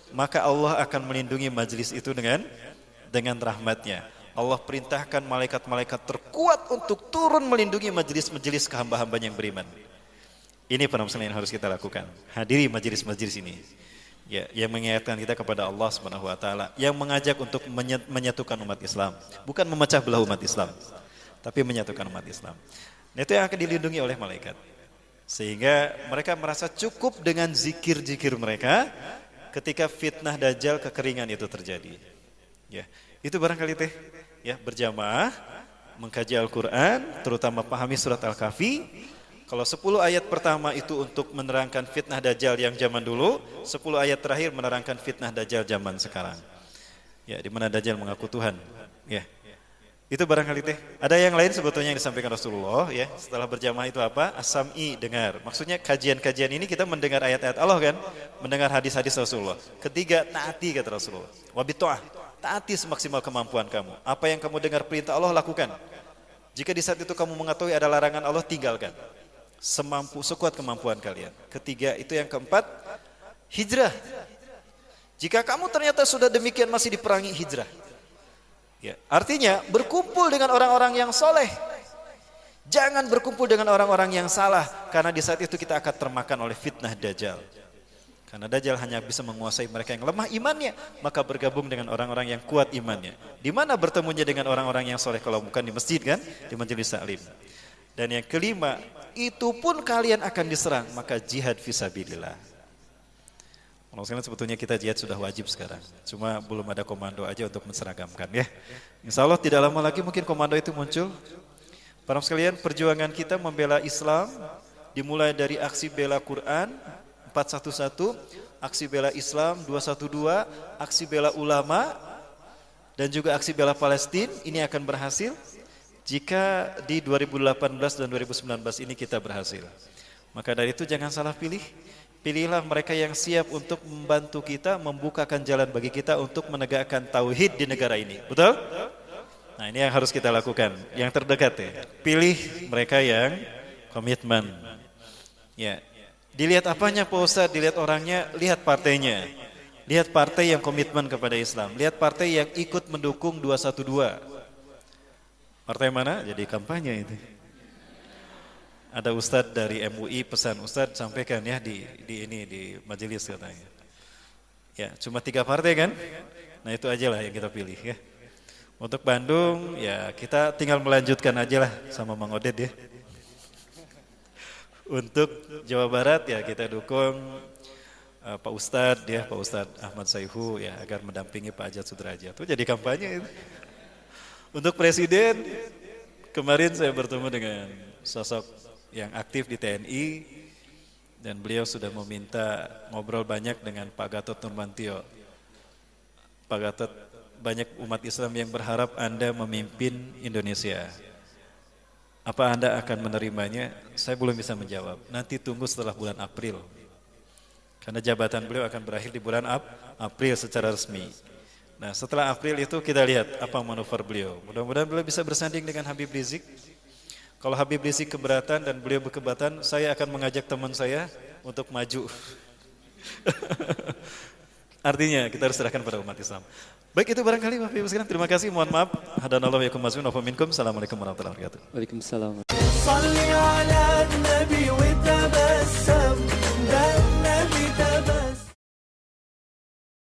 Speaker 2: maka Allah akan melindungi majelis itu dengan rahmatnya. Allah perintahkan malaikat-malaikat terkuat untuk turun melindungi majelis-majelis kehamba-hambanya yang beriman. Ini penampilan yang harus kita lakukan. Hadiri majelis-majelis ini. Ya, yang mengingatkan kita kepada Allah Subhanahu wa taala, yang mengajak untuk menyatukan umat Islam, bukan memecah belah umat Islam, tapi menyatukan umat Islam. Nah, itu yang akan dilindungi oleh malaikat. Sehingga mereka merasa cukup dengan zikir-zikir mereka ketika fitnah Dajjal kekeringan itu terjadi. Ya, itu barangkali teh ya, berjamaah mengkaji Al-Qur'an, terutama pahami surat Al-Kahfi. Kalau 10 ayat pertama itu untuk menerangkan fitnah Dajjal yang zaman dulu, 10 ayat terakhir menerangkan fitnah Dajjal zaman sekarang. Ya, di mana Dajjal mengaku Tuhan. Ya, itu barangkali teh. Ada yang lain sebetulnya yang disampaikan Rasulullah. Ya, setelah berjamaah itu apa? As-sam'i, dengar. Maksudnya kajian-kajian ini kita mendengar ayat-ayat Allah kan, mendengar hadis-hadis Rasulullah. Ketiga, taati kata Rasulullah. Wabitoah, taati semaksimal kemampuan kamu. Apa yang kamu dengar perintah Allah lakukan. Jika di saat itu kamu mengetahui ada larangan Allah, tinggalkan. sekuat kemampuan kalian. Ketiga, itu yang keempat, hijrah. Jika kamu ternyata sudah demikian masih diperangi, hijrah. Ya, artinya berkumpul dengan orang-orang yang soleh. Jangan berkumpul dengan orang-orang yang salah, karena di saat itu kita akan termakan oleh fitnah Dajjal. Karena Dajjal hanya bisa menguasai mereka yang lemah imannya, maka bergabung dengan orang-orang yang kuat imannya. Di mana bertemunya dengan orang-orang yang soleh kalau bukan di masjid kan, di majelis taklim. Dan yang kelima, itu pun kalian akan diserang, maka jihad fisabilillah. Kalau sekarang sebetulnya kita jihad sudah wajib sekarang, cuma belum ada komando aja untuk menseragamkan ya. Insya Allah tidak lama lagi mungkin komando itu muncul. Para sekalian, perjuangan kita membela Islam dimulai dari aksi bela Quran 411, aksi bela Islam 212, aksi bela ulama, dan juga aksi bela Palestina. Ini akan berhasil jika di 2018 dan 2019 ini kita berhasil. Maka dari itu jangan salah pilih. Pilihlah mereka yang siap untuk membantu kita, membukakan jalan bagi kita untuk menegakkan tauhid di negara ini. Betul? Nah, ini yang harus kita lakukan. Yang terdekat ya. Pilih mereka yang komitmen. Ya. Dilihat apanya Pak Ustadz? Dilihat orangnya, lihat partainya. Lihat partai yang komitmen kepada Islam. Lihat partai yang ikut mendukung 212. Partai mana? Jadi kampanye itu. Ada Ustadz dari MUI pesan, Ustadz sampaikan ya di majelis katanya. Ya, cuma 3 partai kan? Nah, itu aja lah yang kita pilih ya. Untuk Bandung ya kita tinggal melanjutkan aja lah sama Mang Oded ya. Untuk Jawa Barat ya kita dukung Pak Ustadz ya, Pak Ustadz Ahmad Saihu ya agar mendampingi Pak Ajat Sudrajat. Itu jadi kampanye itu. Untuk Presiden kemarin saya bertemu dengan sosok yang aktif di TNI dan beliau sudah meminta ngobrol banyak dengan Pak Gatot Nurmantio. Pak Gatot, banyak umat Islam yang berharap Anda memimpin Indonesia. Apa Anda akan menerimanya? Saya belum bisa menjawab. Nanti tunggu setelah bulan April. Karena jabatan beliau akan berakhir di bulan April secara resmi. Nah, setelah April itu kita lihat apa manuver beliau. Mudah-mudahan beliau bisa bersanding dengan Habib Rizik. Kalau Habib Rizik keberatan dan beliau berkeberatan, saya akan mengajak teman saya untuk maju. Artinya kita harus serahkan pada umat Islam. Baik, itu barangkali Bapak Ibu sekalian. Terima kasih, mohon maaf. Hadanallahu wa yakum mazmun wa minkum. Assalamualaikum warahmatullahi wabarakatuh.
Speaker 5: Waalaikumsalam.